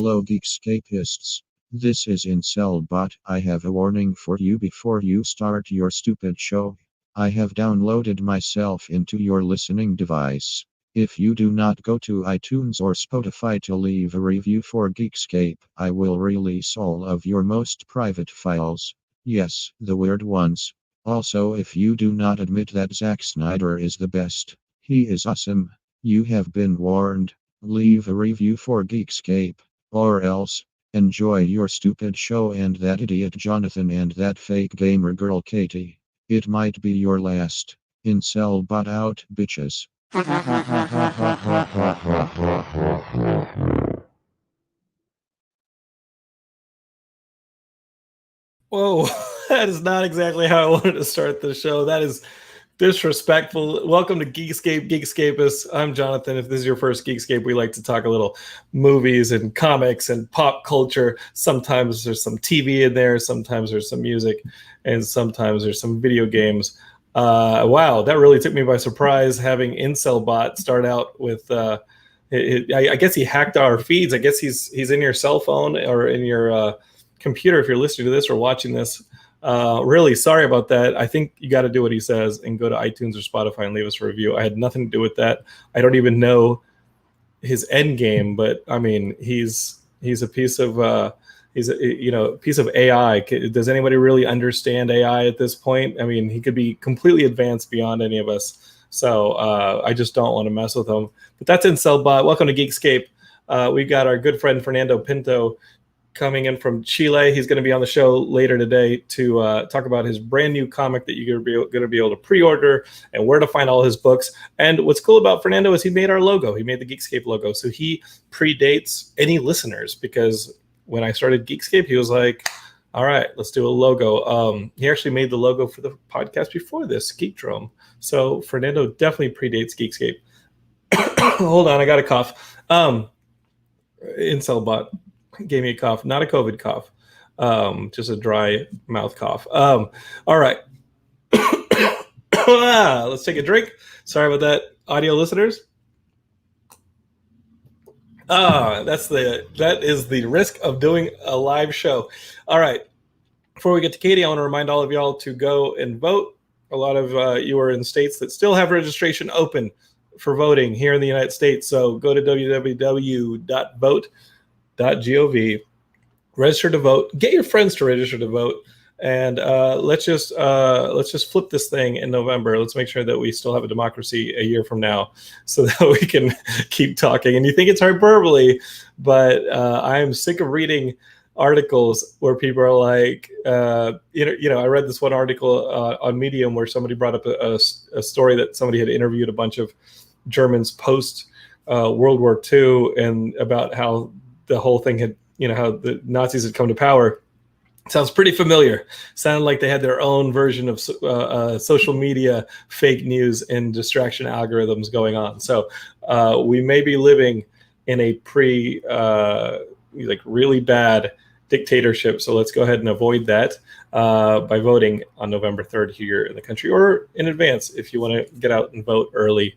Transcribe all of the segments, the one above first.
Hello Geekscapists. This is IncelBot. I have a warning for you before you start your stupid show. I have downloaded myself into your listening device. If you do not go to iTunes or Spotify to leave a review for Geekscape, I will release all of your most private files. Yes, the weird ones. Also, if you do not admit that Zack Snyder is the best, he is awesome. You have been warned. Leave a review for Geekscape, or else, enjoy your stupid show and that idiot Jonathan and that fake gamer girl Katie. It might be your last. IncelBot out, bitches. Whoa, that is not exactly how I wanted to start the show. That is disrespectful. Welcome to Geekscape, Geekscapists. I'm Jonathan. If this is your first Geekscape, we like to talk a little movies and comics and pop culture. Sometimes there's some TV in there, sometimes there's some music, and sometimes there's some video games. Wow, that really took me by surprise having IncelBot start out with I guess he hacked our feeds. I guess he's in your cell phone or in your computer if you're listening to this or watching this. Really sorry about that. I think you got to do what he says and go to iTunes or Spotify and leave us a review. I had nothing to do with that. I don't even know his end game, but I mean, he's a piece of piece of AI. Does anybody really understand AI at this point? I mean, he could be completely advanced beyond any of us. So I just don't want to mess with him. But that's IncelBot. Welcome to Geekscape. We've got our good friend Fernando Pinto coming in from Chile. He's going to be on the show later today to talk about his brand new comic that you're going to be able to pre-order and where to find all his books. And what's cool about Fernando is he made our logo. He made the Geekscape logo. So he predates any listeners, because when I started Geekscape, he was like, all right, let's do a logo. He actually made the logo for the podcast before this, Geekdrome. So Fernando definitely predates Geekscape. Hold on, I got a cough. IncelBot gave me a cough, not a COVID cough, just a dry mouth cough. All right. Let's take a drink. Sorry about that, audio listeners. That is the risk of doing a live show. All right. Before we get to Katie, I want to remind all of y'all to go and vote. A lot of you are in states that still have registration open for voting here in the United States. So go to www.vote.gov, register to vote, get your friends to register to vote, and let's just flip this thing in November. Let's make sure that we still have a democracy a year from now, so that we can keep talking. And you think it's hyperbole, but I am sick of reading articles where people are like, I read this one article on Medium where somebody brought up a story that somebody had interviewed a bunch of Germans post World War II, and about how the whole thing had, how the Nazis had come to power. Sounds pretty familiar. Sounded like they had their own version of social media fake news and distraction algorithms going on. So we may be living in a really bad dictatorship. So let's go ahead and avoid that by voting on November 3rd here in the country, or in advance if you want to get out and vote early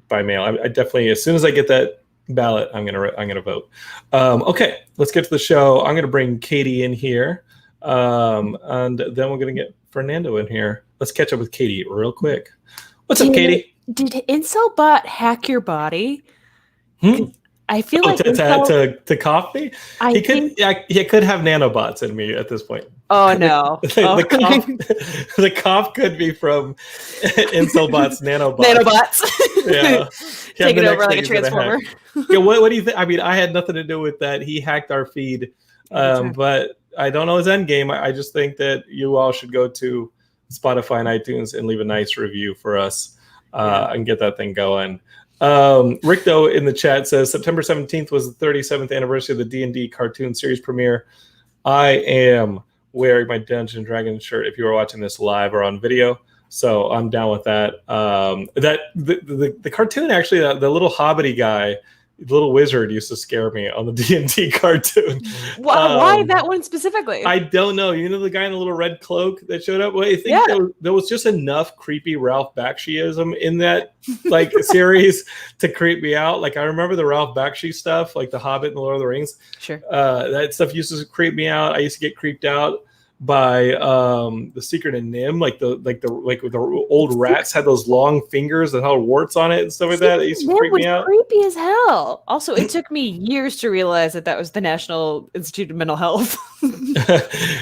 by mail. I definitely, as soon as I get that ballot, I'm gonna vote. Okay, let's get to the show. I'm gonna bring Katie in here, and then we're gonna get Fernando in here. Let's catch up with Katie real quick. What's up, Katie? Did IncelBot hack your body? I feel like to cough me. He could have nanobots in me at this point. Oh no! The cough could be from IncelBot's nanobots. Yeah, take it over like a transformer. Yeah, what do you think? I mean, I had nothing to do with that. He hacked our feed, but I don't know his end game. I just think that you all should go to Spotify and iTunes and leave a nice review for us and get that thing going. Rick, though, in the chat says September 17th was the 37th anniversary of the D&D cartoon series premiere. I am wearing my Dungeons & Dragons shirt if you are watching this live or on video, so I'm down with that. The cartoon, actually, the little hobbity guy Little Wizard used to scare me on the D&D cartoon. Why that one specifically? I don't know. You know the guy in the little red cloak that showed up? Well, I think there was just enough creepy Ralph Bakshi-ism in that like series to creep me out. Like I remember the Ralph Bakshi stuff, like The Hobbit and the Lord of the Rings. Sure. That stuff used to creep me out. I used to get creeped out by The Secret of Nim, like the old rats had those long fingers that had warts on it and stuff like that. It used to freak me out. Creepy as hell. Also, it took me years to realize that was the National Institute of Mental Health.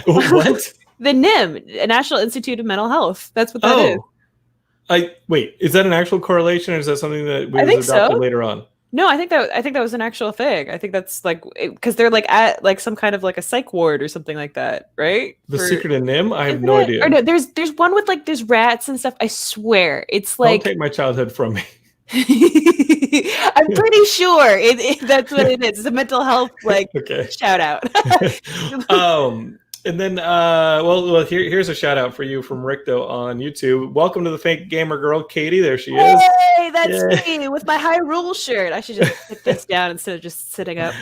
What? The NIM, National Institute of Mental Health. That's what that is. Wait, is that an actual correlation, or is that something that was adopted later on? No, I think that was an actual thing. I think that's like because they're like at like some kind of like a psych ward or something like that, right? The Secret of Nim? I have no idea. Or no, there's one with like there's rats and stuff. I swear, it's like don't take my childhood from me. I'm pretty sure that's what it is. It's a mental health like shout out. And then, well, here's a shout out for you from Ricto on YouTube. Welcome to the fake gamer girl, Katie. There she is. Hey, that's me with my Hyrule shirt. I should just put this down instead of just sitting up.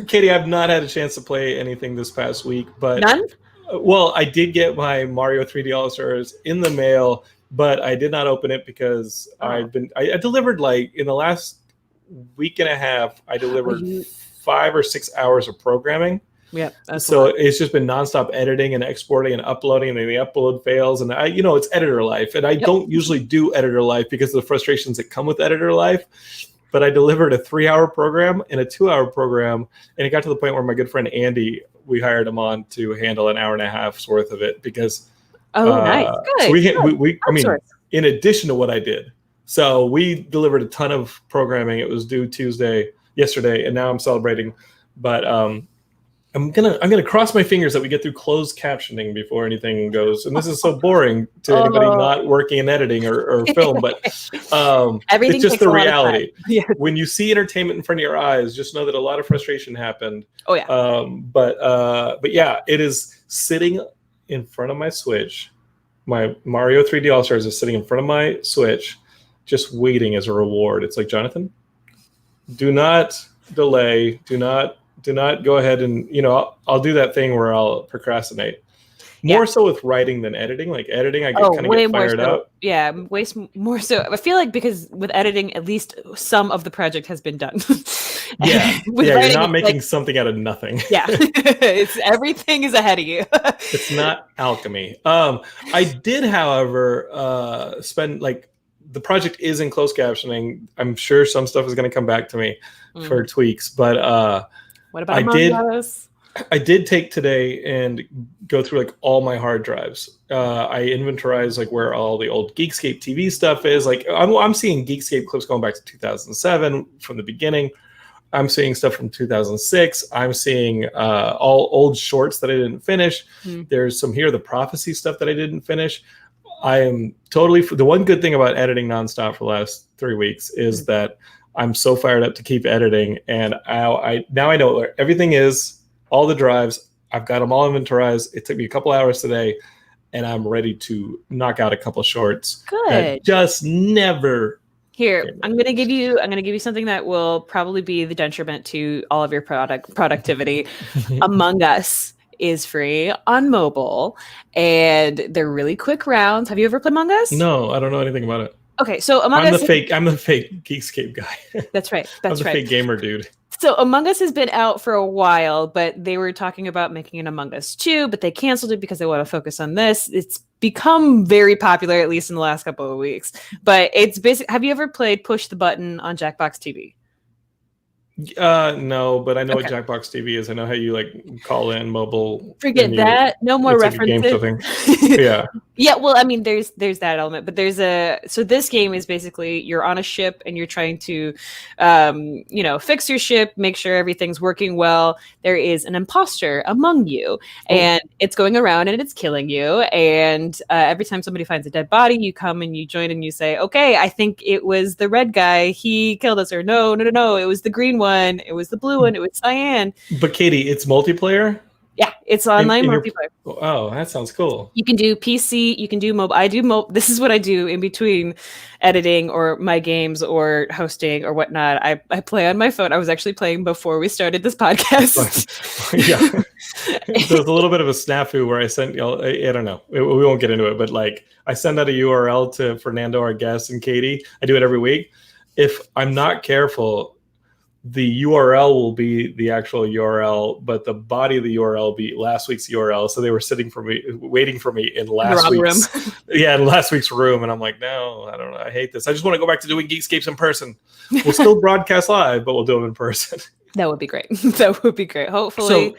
Katie, I've not had a chance to play anything this past week, but none. Well, I did get my Mario 3D All-Stars in the mail, but I did not open it because I delivered like in the last week and a half. I delivered 5 or 6 hours of programming. Yeah. So it's just been nonstop editing and exporting and uploading, and then the upload fails. And it's editor life. And I don't usually do editor life because of the frustrations that come with editor life. But I delivered a 3-hour program and a 2-hour program. And it got to the point where my good friend Andy, we hired him on to handle an hour and a half's worth of it because. Nice. Good. So in addition to what I did. So we delivered a ton of programming. It was due yesterday, and now I'm celebrating. But I'm gonna cross my fingers that we get through closed captioning before anything goes. And this is so boring to anybody not working in editing or film, but it's just the reality. Yes. When you see entertainment in front of your eyes, just know that a lot of frustration happened. Oh yeah. But yeah, it is sitting in front of my Switch. My Mario 3D All-Stars is sitting in front of my Switch, just waiting as a reward. It's like, Jonathan, do not delay. Do not go ahead and, I'll do that thing where I'll procrastinate. More so with writing than editing. Like editing, I kind of get fired up. Yeah, way more so. I feel like because with editing, at least some of the project has been done. You're not making something out of nothing. Yeah, everything is ahead of you. It's not alchemy. I did, however, spend the project is in closed captioning. I'm sure some stuff is going to come back to me for tweaks, but what about Among Us? I did take today and go through all my hard drives. I inventorized where all the old Geekscape TV stuff is. I'm seeing Geekscape clips going back to 2007 from the beginning. I'm seeing stuff from 2006. I'm seeing all old shorts that I didn't finish. There's some Here the Prophecy stuff that I didn't finish. I am totally the one good thing about editing nonstop for the last 3 weeks is that I'm so fired up to keep editing, and I now I know where everything is. All the drives, I've got them all inventorized. It took me a couple hours today, and I'm ready to knock out a couple of shorts. Good. Just never. Here, I'm gonna give you something that will probably be the detriment to all of your productivity. Among Us is free on mobile, and they're really quick rounds. Have you ever played Among Us? No, I don't know anything about it. Okay, so I'm the fake Geekscape guy. That's right. I'm the fake gamer dude. So Among Us has been out for a while, but they were talking about making an Among Us 2, but they canceled it because they want to focus on this. It's become very popular, at least in the last couple of weeks. But it's basic. Have you ever played Push the Button on Jackbox TV? No, but I know what Jackbox TV is. I know how you call in mobile. Forget that. No more references. Game show thing. Yeah. Yeah. Well, I mean, there's that element, but so this game is basically you're on a ship and you're trying to, fix your ship, make sure everything's working well. There is an imposter among you, and it's going around and it's killing you. And every time somebody finds a dead body, you come and you join and you say, "Okay, I think it was the red guy. He killed us," or no, it was the green one. It was the blue one. It was cyan. But Katie, it's multiplayer? Yeah, It's online In your- multiplayer. Oh, that sounds cool. You can do PC, you can do mobile. I do mobile. This is what I do in between editing or my games or hosting or whatnot. I play on my phone. I was actually playing before we started this podcast. Yeah. There's a little bit of a snafu where I sent, I don't know, we won't get into it, but like I send out a URL to Fernando, our guest, and Katie. I do it every week. If I'm not careful, the URL will be the actual URL, but the body of the URL will be last week's URL. So they were waiting for me in last week's in last week's room, and I'm like, no, I don't know, I hate this. I just want to go back to doing Geekscapes in person. We'll still broadcast live, but we'll do them in person. That would be great. That would be great. Hopefully.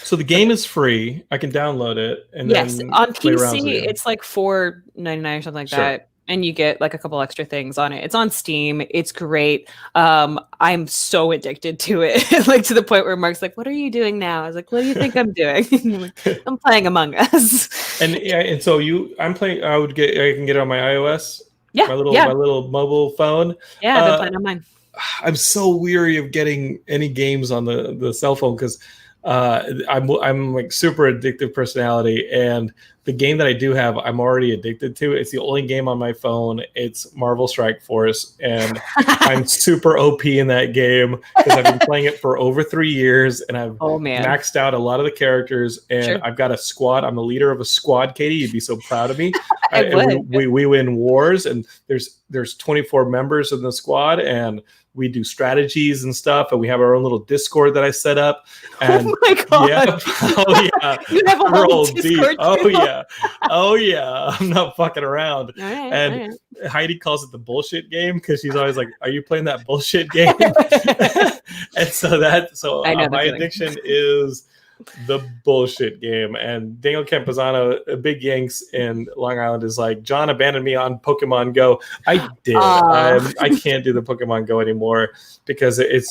So the game is free. I can download it and yes, then on play around with PC it. it's like $4.99 or something like that. And you get like a couple extra things on it. It's on Steam. It's great. I'm so addicted to it, like to the point where Mark's like, "What are you doing now?" I was like, "What do you think I'm doing?" I'm, like, I'm playing Among Us. And so I'm playing. I can get it on my iOS. Yeah, my little mobile phone. Yeah, I've been playing on mine. I'm so weary of getting any games on the cell phone because I'm like super addictive personality, and the game that I do have, I'm already addicted to. It's the only game on my phone. It's Marvel Strike Force, and I'm super OP in that game because I've been playing it for over 3 years, and I've maxed out a lot of the characters, and I've got a squad. I'm the leader of a squad, Katie. You'd be so proud of me. We win wars, and there's 24 members in the squad, and we do strategies and stuff, and we have our own little Discord that I set up. And oh my god! Yeah, oh yeah, you have a whole Discord. Oh yeah, oh yeah. I'm not fucking around. And Heidi calls it the bullshit game because she's always like, "Are you playing that bullshit game?" And so my addiction is the bullshit game. And Daniel Campuzano, Big Yanks in Long Island, is like, John abandoned me on Pokemon Go. I did. I can't do the Pokemon Go anymore because it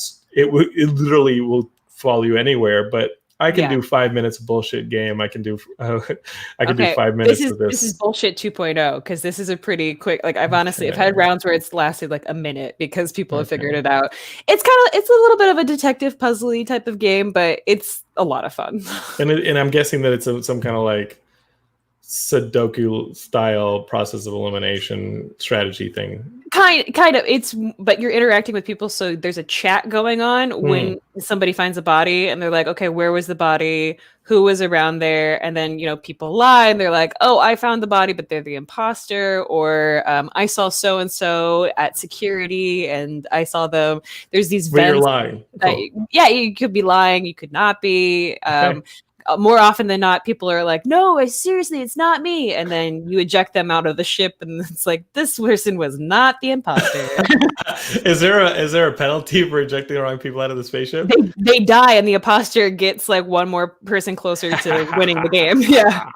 literally will follow you anywhere. But I can do 5 minutes of bullshit game. I can do do 5 minutes of this. This is bullshit 2.0 because this is a pretty quick. Like I've had rounds where it's lasted like a minute because people have figured it out. It's a little bit of a detective puzzly type of game, but it's a lot of fun. And I'm guessing that it's some kind of like Sudoku style process of elimination strategy thing. Kind of. But you're interacting with people, so there's a chat going on when somebody finds a body, and they're like, "Okay, where was the body? Who was around there?" And then people lie, and they're like, "Oh, I found the body, but they're the imposter," or "I saw so and so at security, and I saw them." There's these vents. You're lying. Yeah, you could be lying, you could not be. More often than not, people are like, "No, seriously, it's not me." And then you eject them out of the ship, and it's like, this person was not the imposter. Is there a penalty for ejecting the wrong people out of the spaceship? They die, and the imposter gets like one more person closer to winning the game. Yeah,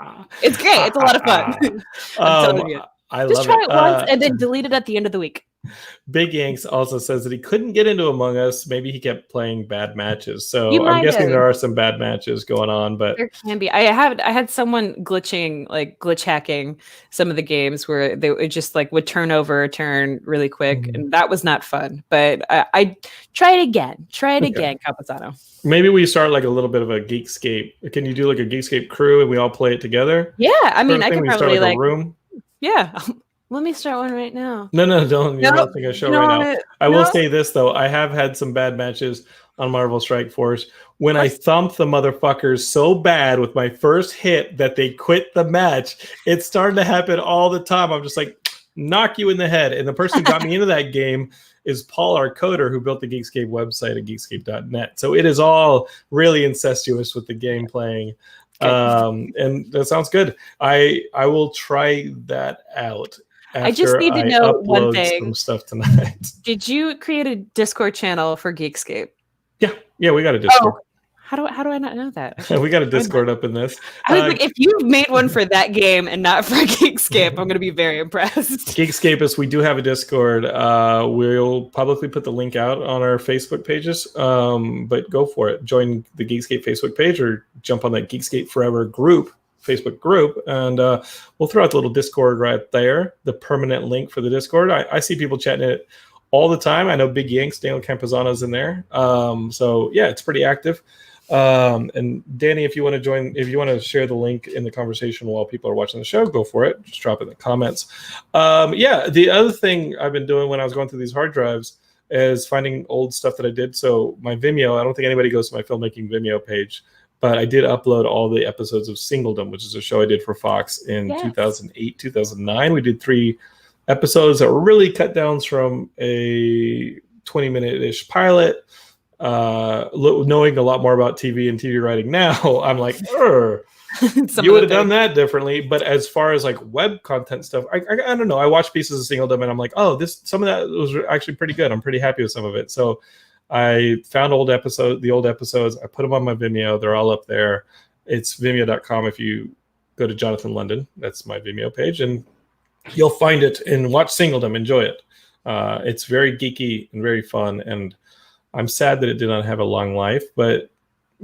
it's great. It's a lot of fun. I'm telling you. Just try it once and then delete it at the end of the week. Big Yanks also says that he couldn't get into Among Us. Maybe he kept playing bad matches. So I'm guessing there are some bad matches going on, but there can be. I had someone glitch hacking some of the games where they just would turn over a turn really quick, and that was not fun. But I try it again. Try it again, Capozano. Maybe we start like a little bit of a Geekscape. Can you do like a Geekscape crew and we all play it together? Yeah, I mean, I could probably start like a room. Yeah. Let me start one right now. No, don't. You're not thinking a show right now. I will say this, though. I have had some bad matches on Marvel Strike Force. When I thumped the motherfuckers so bad with my first hit that they quit the match, it's starting to happen all the time. I'm just like, knock you in the head. And the person who got me into that game is Paul, our coder, who built the Geekscape website at geekscape.net. So it is all really incestuous with the game playing. And that sounds good. I will try that out. I just need to know one thing. Some stuff tonight. Did you create a Discord channel for Geekscape? Yeah, we got a Discord. Oh, how do I not know that? We got a Discord up in this. I was like, if you've made one for that game and not for Geekscape, I'm going to be very impressed. Geekscapists, we do have a Discord. We'll publicly put the link out on our Facebook pages, but go for it. Join the Geekscape Facebook page or jump on that Geekscape Forever group. Facebook group, and we'll throw out the little Discord right there, the permanent link for the Discord. I see people chatting it all the time. I know Big Yanks, Daniel Campuzano's in there. So yeah, it's pretty active. And Danny, if you want to share the link in the conversation while people are watching the show, go for it. Just drop it in the comments. The other thing I've been doing when I was going through these hard drives is finding old stuff that I did. So my Vimeo, I don't think anybody goes to my filmmaking Vimeo page, but I did upload all the episodes of Singledom, which is a show I did for Fox in 2008, 2009. We did 3 episodes that were really cut downs from a 20-minute-ish pilot. Knowing a lot more about TV and TV writing now, I'm like, you would have done that differently. But as far as like web content stuff, I don't know. I watched pieces of Singledom and I'm like, some of that was actually pretty good. I'm pretty happy with some of it. So I found the old episodes. I put them on my Vimeo. They're all up there. It's vimeo.com. If you go to Jonathan London, that's my Vimeo page, and you'll find it and watch Singledom. Enjoy it. It's very geeky and very fun, and I'm sad that it did not have a long life, but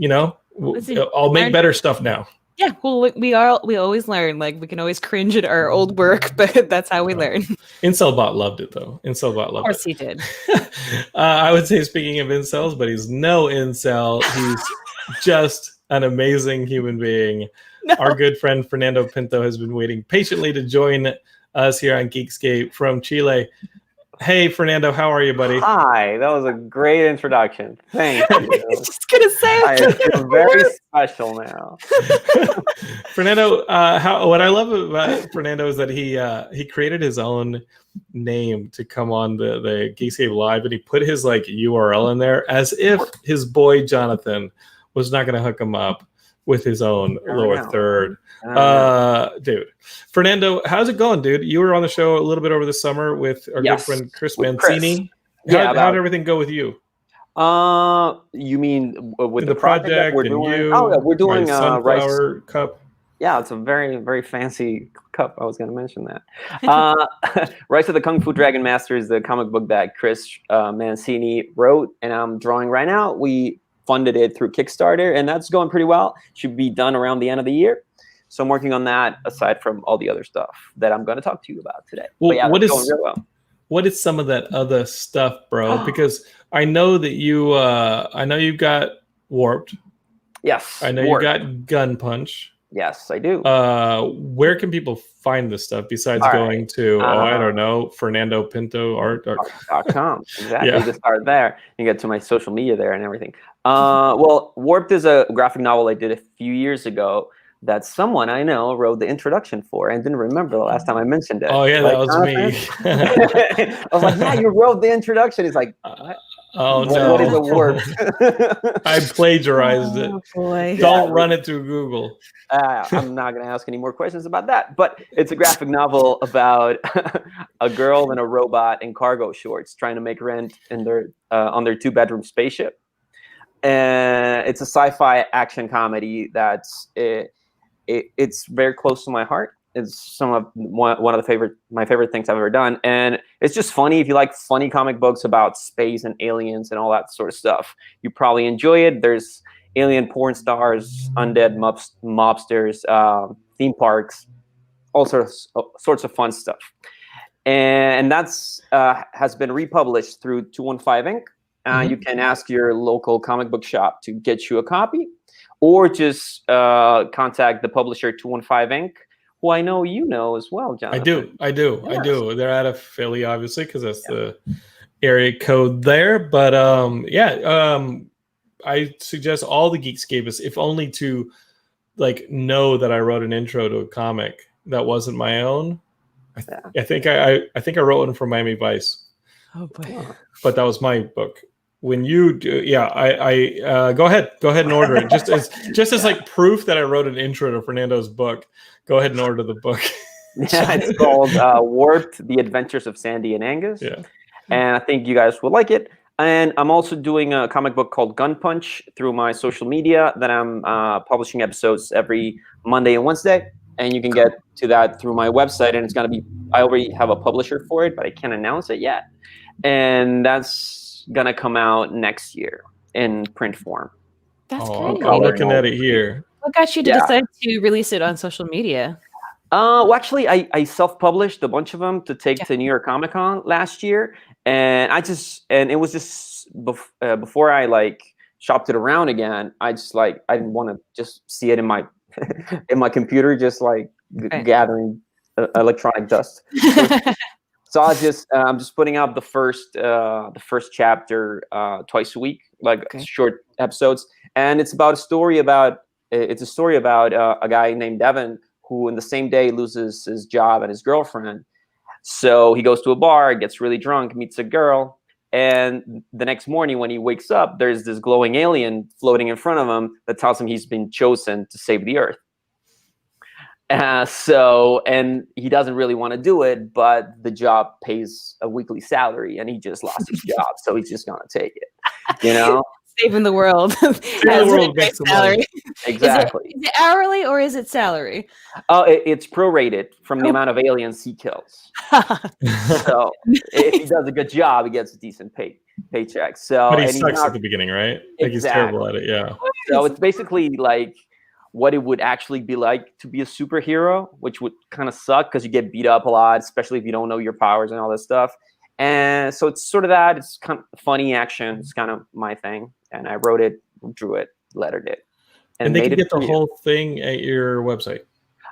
I'll make better stuff now. Yeah, well, we always learn. Like, we can always cringe at our old work, but that's how we learn. Incelbot loved it, though. Of course he did. I would say, speaking of incels, but he's no incel. He's just an amazing human being. No. Our good friend Fernando Pinto has been waiting patiently to join us here on Geekscape from Chile. Hey, Fernando, how are you, buddy? Hi, that was a great introduction. Thank you. I was just going to say, I feel very special now. Fernando, what I love about Fernando is that he created his own name to come on the Geekscape Live, and he put his URL in there as if his boy Jonathan was not going to hook him up with his own lower third. Dude, Fernando, how's it going, dude? You were on the show a little bit over the summer with our good friend Chris Mancini. How did everything go with you? You mean with the project that we're doing? We're doing Sunflower Cup. Yeah, it's a very, very fancy cup. I was going to mention that. Rise of the Kung Fu Dragon Master is the comic book that Chris Mancini wrote, and I'm drawing right now. We funded it through Kickstarter, and that's going pretty well. Should be done around the end of the year. So I'm working on that aside from all the other stuff that I'm going to talk to you about today. Well, going real well. What is some of that other stuff, bro? Because I know that you got Warped. Yes. I know you got Gunpunch. Yes, I do. Where can people find this stuff besides going to, I don't know, Fernando Pinto art.com. Exactly. Yeah. Just start there. You get to my social media there and everything. Well, Warped is a graphic novel I did a few years ago that someone I know wrote the introduction for and didn't remember the last time I mentioned it. Oh, yeah, that was me. I was like, yeah, you wrote the introduction. He's like, what? No. What is a Warped? I plagiarized it. Boy. Don't run it through Google. I'm not going to ask any more questions about that. But it's a graphic novel about a girl and a robot in cargo shorts trying to make rent in their on their 2-bedroom spaceship. And it's a sci-fi action comedy that's it's very close to my heart. It's one of my favorite things I've ever done, and it's just funny. If you like funny comic books about space and aliens and all that sort of stuff, you probably enjoy it. There's alien porn stars, undead mobsters, theme parks, all sorts of fun stuff, and that's has been republished through 215 Inc. You can ask your local comic book shop to get you a copy, or just contact the publisher 215 Inc., who I know you know as well, Jonathan. I do. They're out of Philly, obviously, because that's the area code there. But I suggest all the Geekscapists, if only to know that I wrote an intro to a comic that wasn't my own. I think I wrote one for Miami Vice. Oh boy! But that was my book. When you do, I go ahead and order it. Just as proof that I wrote an intro to Fernando's book. Go ahead and order the book. Yeah, it's called Warped: The Adventures of Sandy and Angus. Yeah, and I think you guys will like it. And I'm also doing a comic book called Gunpunch through my social media that I'm publishing episodes every Monday and Wednesday. And you can get to that through my website. And it's going to be, I already have a publisher for it, but I can't announce it yet. And that's going to come out next year in print form. That's great. I'm looking at it here. What got you to decide to release it on social media? Well, actually, I self-published a bunch of them to take to New York Comic Con last year. And it was just before I shopped it around again, I didn't want to just see it in my in my computer, just like gathering electronic dust. So I'm just putting out the first chapter twice a week, like short episodes, and it's a story about a guy named Devin who in the same day loses his job and his girlfriend. So he goes to a bar, gets really drunk, meets a girl, and the next morning when he wakes up, there's this glowing alien floating in front of him that tells him he's been chosen to save the Earth. And he doesn't really want to do it, but the job pays a weekly salary, and he just lost his job, so he's just gonna take it. You know, saving the world. The world makes the salary. Exactly. Is it hourly or is it salary? Oh, it's prorated from the amount of aliens he kills. So if he does a good job, he gets a decent paycheck. So, but he sucks at the beginning, right? Like he's terrible at it. Yeah. So it's basically like what it would actually be like to be a superhero, which would kind of suck because you get beat up a lot, especially if you don't know your powers and all this stuff. And so it's sort of that. It's kind of funny action. It's kind of my thing. And I wrote it, drew it, lettered it. And they can get the whole thing at your website.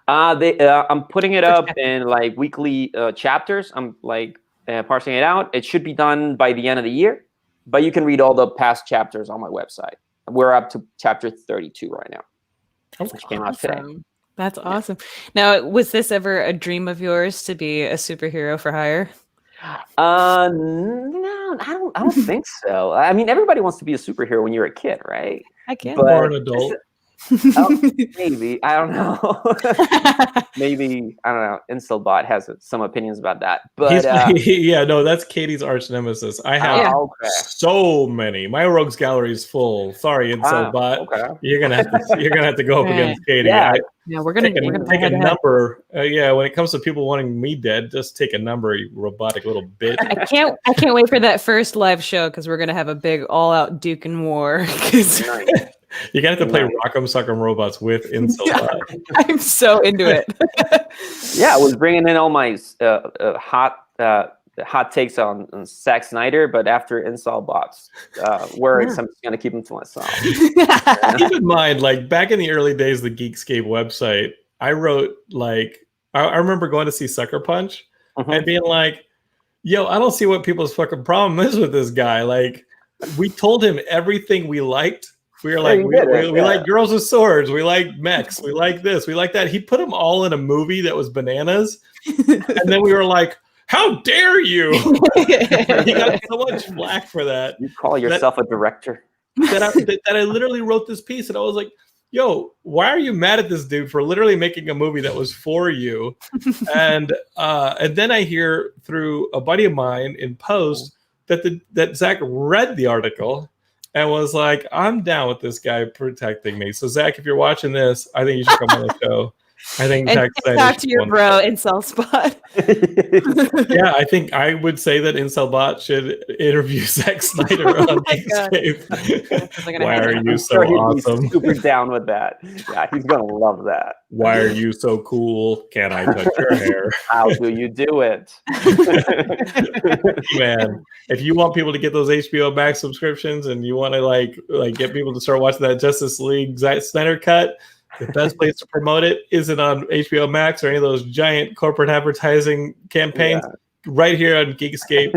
I'm putting it up in like weekly chapters. I'm like parsing it out. It should be done by the end of the year, but you can read all the past chapters on my website. We're up to chapter 32 right now. Which came out today. That's awesome. Now, was this ever a dream of yours to be a superhero for hire? No, I don't think so. I mean, everybody wants to be a superhero when you're a kid, right? I guess. Or an adult. Maybe. I don't know. Maybe, I don't know. Incelbot has some opinions about that. But that's Katie's arch nemesis. I have so many. My rogues gallery is full. Sorry, Incelbot. You're gonna have to go up against Katie. We're gonna take a number. When it comes to people wanting me dead, just take a number, you robotic little bitch. I can't wait for that first live show because we're gonna have a big all-out Duke and War. You're gonna have to play Rock'em Sock'em Robots with Incelbot. I'm so into it. I was bringing in all my hot takes on Zack Snyder, but after Incelbot's words, I'm just gonna keep them to myself. Keep in mind, like back in the early days of the Geekscape website, I wrote like I remember going to see Sucker Punch and being like, "Yo, I don't see what people's fucking problem is with this guy." Like, we told him everything we liked. We were like, we like girls with swords. We like mechs. We like this. We like that. He put them all in a movie that was bananas. And then we were like, how dare you? He got so much flack for that. You call yourself a director? That I literally wrote this piece and I was like, yo, why are you mad at this dude for literally making a movie that was for you? And then I hear through a buddy of mine in post that Zach read the article and was like, I'm down with this guy protecting me. So, Zach, if you're watching this, I think you should come on the show. I think talk to your bro, Incelbot. Yeah, I think I would say that Incelbot should interview Zack Snyder on Geekscape. Why are you so awesome? Super down with that. Yeah, he's gonna love that. Why are you so cool? Can I touch your hair? How do you do it? Man, if you want people to get those HBO Max subscriptions and you want to like get people to start watching that Justice League Zack Snyder cut, the best place to promote it isn't on HBO Max or any of those giant corporate advertising campaigns. Right here on Geekscape.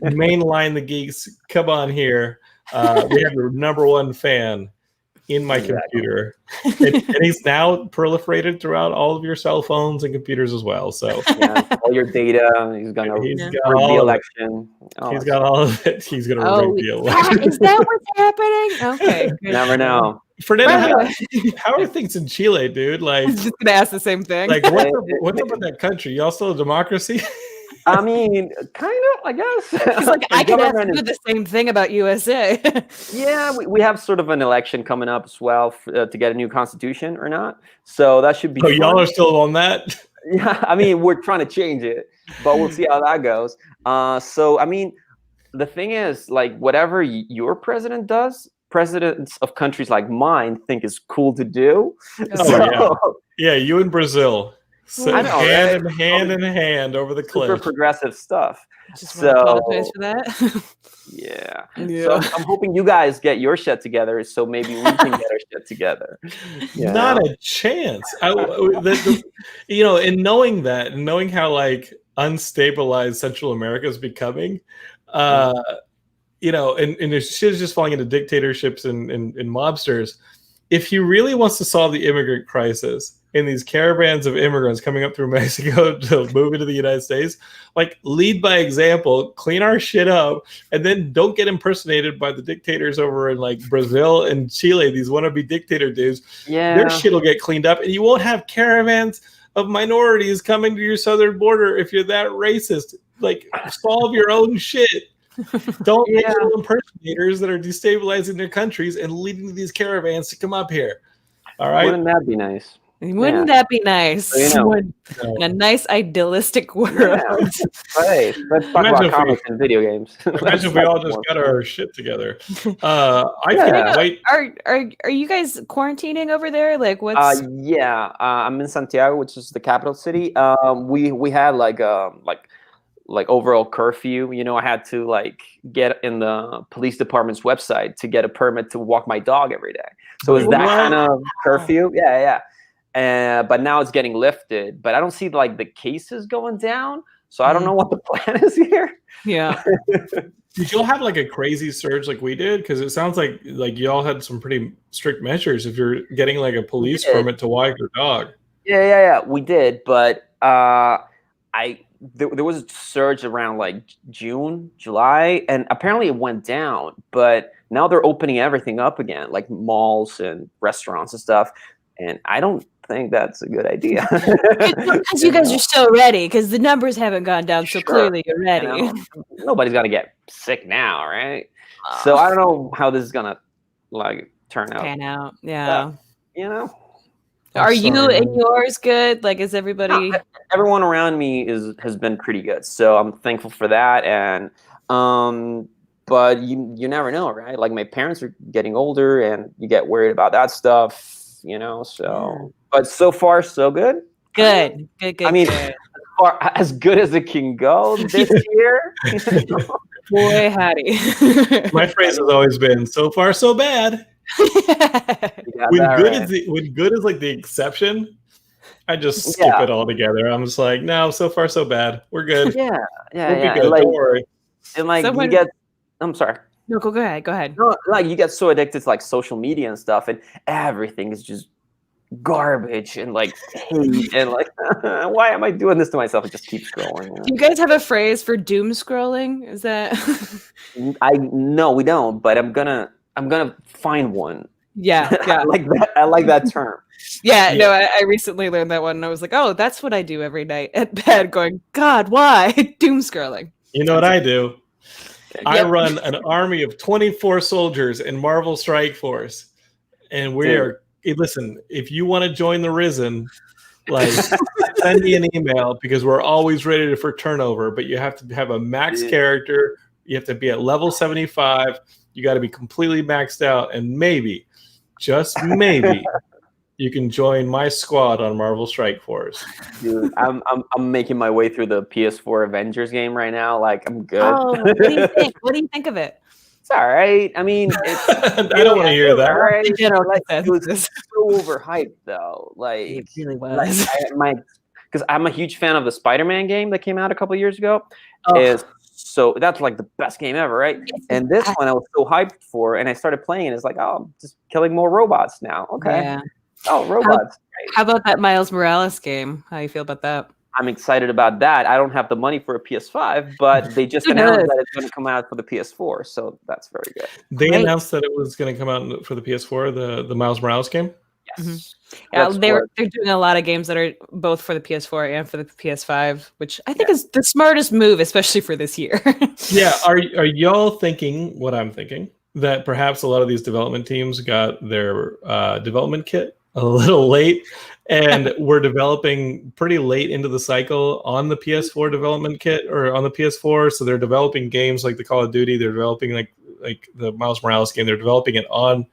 Mainline the geeks. Come on here. We have your number one fan in my computer. And he's now proliferated throughout all of your cell phones and computers as well. So all your data. He's going to rig the election. He's got all of it. He's going to rig the election. Is that what's happening? Okay. Never know. Fernando, how are things in Chile, dude? Like, I was just gonna ask the same thing. Like, what's up with that country? Y'all still a democracy? I mean, kind of, I guess. It's like I could ask you the same thing about USA. Yeah, we have sort of an election coming up as well to get a new constitution or not. So that should be. Oh, y'all are still on that? Yeah, I mean, we're trying to change it, but we'll see how that goes. So, I mean, the thing is, like, whatever your president does, presidents of countries like mine think is cool to do. Oh, yeah, you in Brazil. So I know, hand right? in hand in hand over the Super cliff. progressive stuff. Just want to apologize for that. Yeah. Yeah. So I'm hoping you guys get your shit together, so maybe we can get our shit together. Not a chance. And knowing that, and knowing how like unstabilized Central America is becoming, and there's shit is just falling into dictatorships and mobsters. If he really wants to solve the immigrant crisis in these caravans of immigrants coming up through Mexico to move into the United States, like lead by example, clean our shit up, and then don't get impersonated by the dictators over in like Brazil and Chile, these wannabe dictator dudes. Yeah. Their shit will get cleaned up, and you won't have caravans of minorities coming to your southern border if you're that racist. Like, solve your own shit. Don't get little impersonators that are destabilizing their countries and leading these caravans to come up here. All right. Wouldn't that be nice? Wouldn't that be nice? So, In a nice idealistic world. Yeah. Hey, let's talk about comics and video games. Imagine if we all just got our shit together. I can't wait. Are you guys quarantining over there? Like, what's? I'm in Santiago, which is the capital city. We had like overall curfew. I had to like get in the police department's website to get a permit to walk my dog every day. So it's that kind of curfew. Yeah. But now it's getting lifted. But I don't see like the cases going down. So I don't know what the plan is here. Yeah. Did y'all have like a crazy surge like we did? Because it sounds like y'all had some pretty strict measures if you're getting like a police permit to walk your dog. Yeah. We did, but there was a surge around like June, July, and apparently it went down. But now they're opening everything up again, like malls and restaurants and stuff. And I don't think that's a good idea. Because you guys are so ready, because the numbers haven't gone down, so clearly you're ready. Nobody's gonna get sick now, right? So I don't know how this is gonna like turn out. Pan out, yeah. Are you and yours good? Like, is everybody? Everyone around me has been pretty good, so I'm thankful for that. And but you never know, right? Like my parents are getting older, and you get worried about that stuff. So, but so far so good. Good. I mean, as good as it can go this year. Boy, howdy. My phrase has always been, so far so bad. When good is like the exception, I just skip it all together. I'm just like, no, so far so bad. We're good. Yeah. We'll be good. Don't worry. And like you get, I'm sorry. No, go ahead. No, like you get so addicted to like social media and stuff, and everything is just garbage and like hate and like, why am I doing this to myself? I just keep scrolling. Do you guys have a phrase for doom scrolling? Is that? No, we don't. But I'm gonna find one. Yeah. I like that term. Yeah. No, I recently learned that one, and I was like, oh, that's what I do every night at bed. Going, God, why doom scrolling? You know what I do? I run an army of 24 soldiers in Marvel Strike Force, and listen, if you want to join the Risen, like send me an email, because we're always ready for turnover, but you have to have a max character. You have to be at level 75. You got to be completely maxed out, and maybe, just maybe, you can join my squad on Marvel Strike Force. Dude, I'm making my way through the PS4 Avengers game right now. Like, I'm good. Oh, what do you think? What do you think of it? It's all right. I mean, I don't want to hear that. Right. It was so overhyped, though. Like, it really was. Because I'm a huge fan of the Spider-Man game that came out a couple years ago. So that's like the best game ever, right? And this one I was so hyped for, and I started playing, and it's like, oh, I'm just killing more robots now. Okay. Yeah. Oh, robots. How about that Miles Morales game? How you feel about that? I'm excited about that. I don't have the money for a PS5, but they just announced that it's going to come out for the PS4, so that's very good. They announced that it was going to come out for the PS4, the Miles Morales game? Yes. Mm-hmm. Yeah, they're doing a lot of games that are both for the PS4 and for the PS5, which I think is the smartest move, especially for this year. Yeah, are y'all thinking what I'm thinking? That perhaps a lot of these development teams got their development kit a little late, and we're developing pretty late into the cycle on the PS4 development kit or on the PS4. So they're developing games like the Call of Duty. They're developing like the Miles Morales game. They're developing it on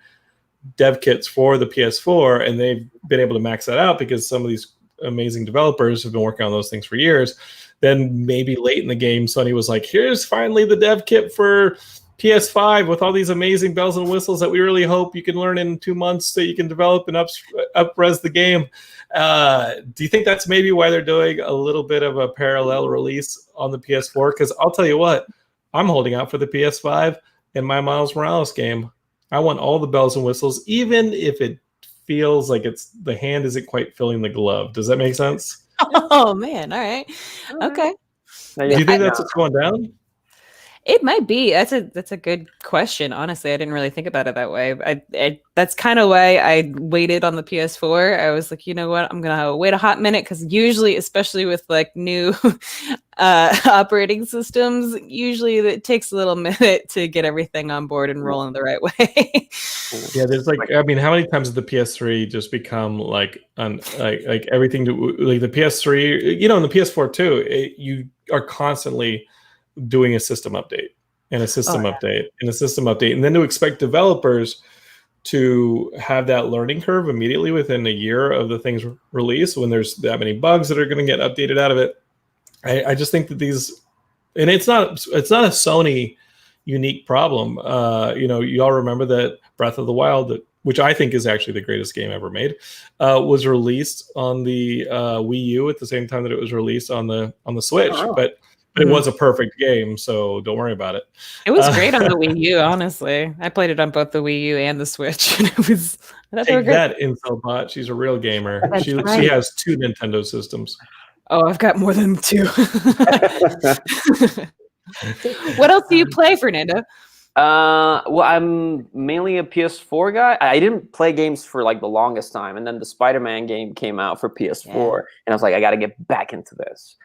dev kits for the PS4, and they've been able to max that out because some of these amazing developers who've been working on those things for years. Then maybe late in the game, Sony was like, here's finally the dev kit for PS5 with all these amazing bells and whistles that we really hope you can learn in 2 months so you can develop and up-res the game. Do you think that's maybe why they're doing a little bit of a parallel release on the PS4? Because I'll tell you what, I'm holding out for the PS5 in my Miles Morales game. I want all the bells and whistles, even if it feels like the hand isn't quite filling the glove. Does that make sense? Oh man, all right, okay. Do you think that's what's going down? It might be. That's a good question. Honestly, I didn't really think about it that way. That's kind of why I waited on the PS4. I was like, you know what, I'm gonna wait a hot minute, because usually, especially with like new operating systems, usually it takes a little minute to get everything on board and rolling the right way. Yeah, there's like, I mean, how many times has the PS3 just become like everything to like the PS3? You know, and the PS4 too. You are constantly doing a system update and a system update and a system update, and then to expect developers to have that learning curve immediately within a year of the thing's release, when there's that many bugs that are going to get updated out of it. I just think that these, and it's not a Sony unique problem. You know, you all remember that Breath of the Wild, which I think is actually the greatest game ever made, was released on the Wii U at the same time that it was released on the Switch. But it was a perfect game, so don't worry about it. It was great on the Wii U, honestly. I played it on both the Wii U and the Switch, and it was. Take that, Incelbot. She's a real gamer. She has 2 Nintendo systems. Oh, I've got more than 2. What else do you play, Fernando? Well, I'm mainly a PS4 guy. I didn't play games for like the longest time, and then the Spider-Man game came out for PS4, and I was like, I got to get back into this.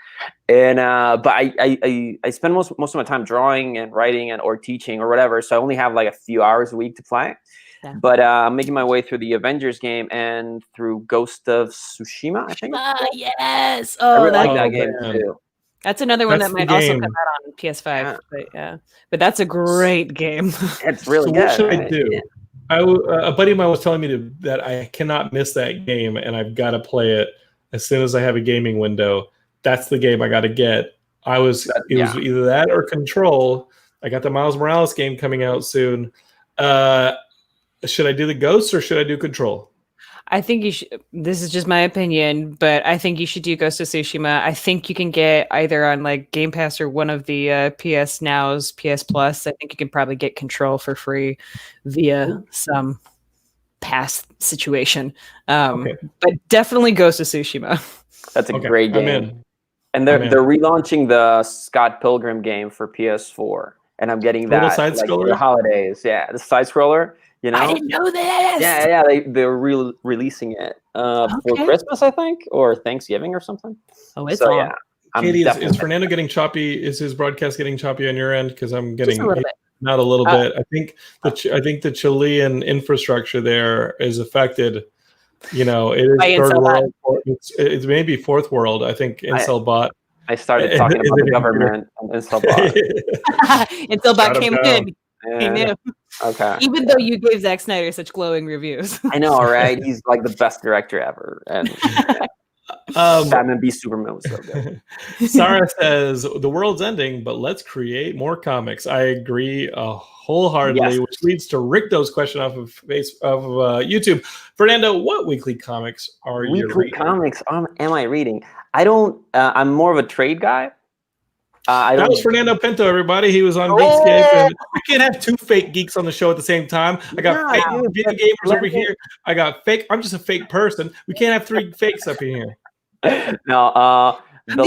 And but I spend most of my time drawing and writing or teaching or whatever, so I only have like a few hours a week to play. Yeah. But I'm making my way through the Avengers game and through Ghost of Tsushima, I think. Yes. I really like that game too. That's another one that might also come out on PS5. But that's a great game. It's really good. What should I do? Yeah. A buddy of mine was telling me that I cannot miss that game, and I've got to play it as soon as I have a gaming window. That's the game I got to get. It was either that or Control. I got the Miles Morales game coming out soon. Should I do the Ghosts or should I do Control? I think you should. This is just my opinion, but I think you should do Ghost of Tsushima. I think you can get either on like Game Pass or one of the PS Now's PS Plus. I think you can probably get Control for free via some past situation. But definitely Ghost of Tsushima. That's a great game. And they're relaunching the Scott Pilgrim game for PS4, and I'm getting that side like scroller? for the holidays. Yeah, the side scroller. You know, I didn't know this. Yeah. They're releasing it for Christmas, I think, or Thanksgiving or something. Oh, it's long. Yeah. Katie, is Fernando getting choppy? Is his broadcast getting choppy on your end? Because I'm getting not a little bit. I think the Chilean infrastructure there is affected. You know, it is third world. It's maybe fourth world. I think Incelbot. I started talking about the government and Incelbot. Incelbot came in. Yeah. He knew. Okay. Even though you gave Zack Snyder such glowing reviews. I know, right? He's like the best director ever. And Batman v Superman was so good. Sarah says the world's ending, but let's create more comics. I agree wholeheartedly, which leads to Rick Doe's question off of YouTube. Fernando, what weekly comics are you reading? Weekly comics am I reading? I don't. I'm more of a trade guy. That was Fernando Pinto, everybody. He was on Geekscape. And we can't have 2 fake geeks on the show at the same time. I got fake video gamers over here. I got fake. I'm just a fake person. We can't have 3 fakes up in here. No, the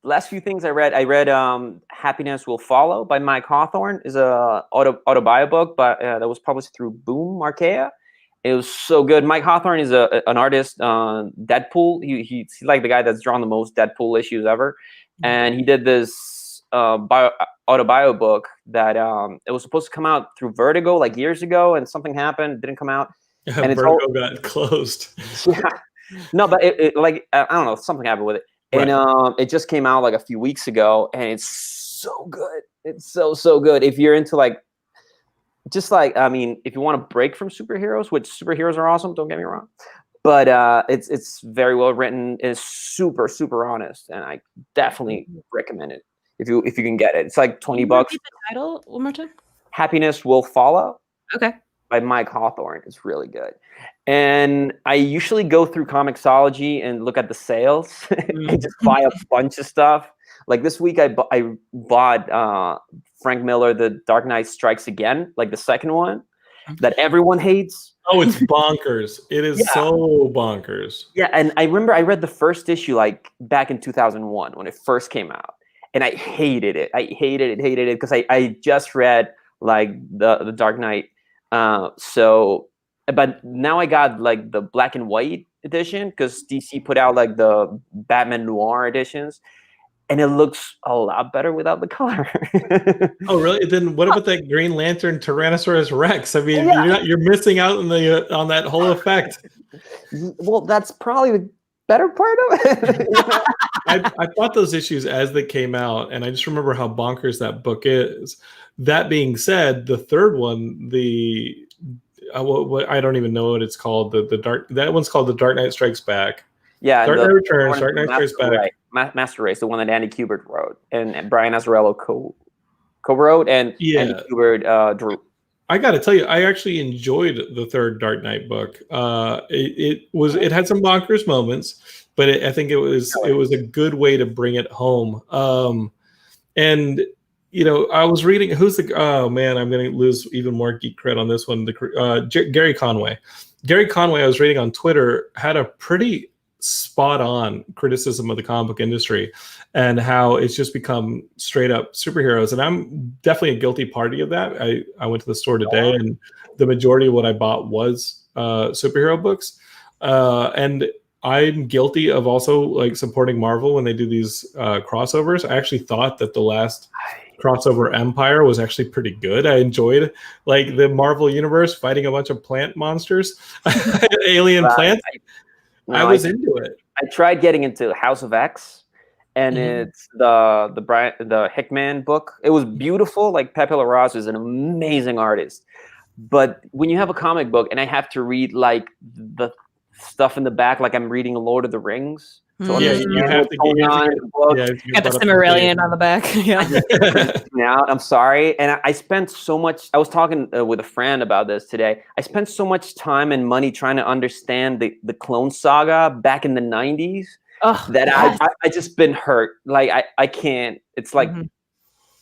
last few things I read Happiness Will Follow by Mike Hawthorne. Is a autobio book, but that was published through Boom Marquea. It was so good. Mike Hawthorne is an artist. Deadpool. He's like the guy that's drawn the most Deadpool issues ever, and he did this autobio book that it was supposed to come out through Vertigo like years ago, and something happened, didn't come out. And Vertigo got closed. Yeah. No, but it like I don't know, something happened with it, and it just came out like a few weeks ago, and it's so good. It's so good. If you're into like. Just like, I mean, if you want to break from superheroes, which superheroes are awesome, don't get me wrong. but it's very well written. It's super super honest, and I definitely recommend it if you can get it. It's like $20. Repeat the title one more time. Happiness Will Follow. Okay. By Mike Hawthorne. It's really good. And I usually go through Comixology and look at the sales and just buy a bunch of stuff. Like this week, I bought Frank Miller, The Dark Knight Strikes Again, like the second one that everyone hates. Oh, it's bonkers. It is so bonkers. Yeah, and I remember I read the first issue like back in 2001 when it first came out. And I hated it. I hated it because I just read like the Dark Knight. But now I got like the black and white edition because DC put out like the Batman Noir editions, and it looks a lot better without the color. Oh, really? Then what about that Green Lantern Tyrannosaurus Rex? I mean, you're missing out on on that whole effect. Well, that's probably the better part of it. I bought those issues as they came out, and I just remember how bonkers that book is. That being said, the third one, I don't even know what it's called. That one's called The Dark Knight Strikes Back. Yeah, Dark Knight Returns, Dark Knight Strikes Back. Master Race, the one that Andy Kubert wrote, and Brian Azzarello co-wrote, and Andy Kubert drew. I got to tell you, I actually enjoyed the third Dark Knight book. It had some bonkers moments, but I think it was a good way to bring it home. And I was reading oh man, I'm going to lose even more geek cred on this one. Gary Conway. Gary Conway, I was reading on Twitter, had a pretty spot on criticism of the comic book industry and how it's just become straight up superheroes. And I'm definitely a guilty party of that. I went to the store today and the majority of what I bought was superhero books. And I'm guilty of also like supporting Marvel when they do these crossovers. I actually thought that the last crossover Empire was actually pretty good. I enjoyed like the Marvel universe fighting a bunch of plant monsters, alien plants. I was into it. I tried getting into House of X, and it's the Hickman book. It was beautiful. Like Pepe Larraz is an amazing artist, but when you have a comic book and I have to read like the stuff in the back, like I'm reading Lord of the Rings. So you have to get the Cimmerillion on the back. Now I'm sorry, and I spent so much. I was talking with a friend about this today. I spent so much time and money trying to understand the Clone Saga back in the '90s that I just been hurt. Like I can't. It's like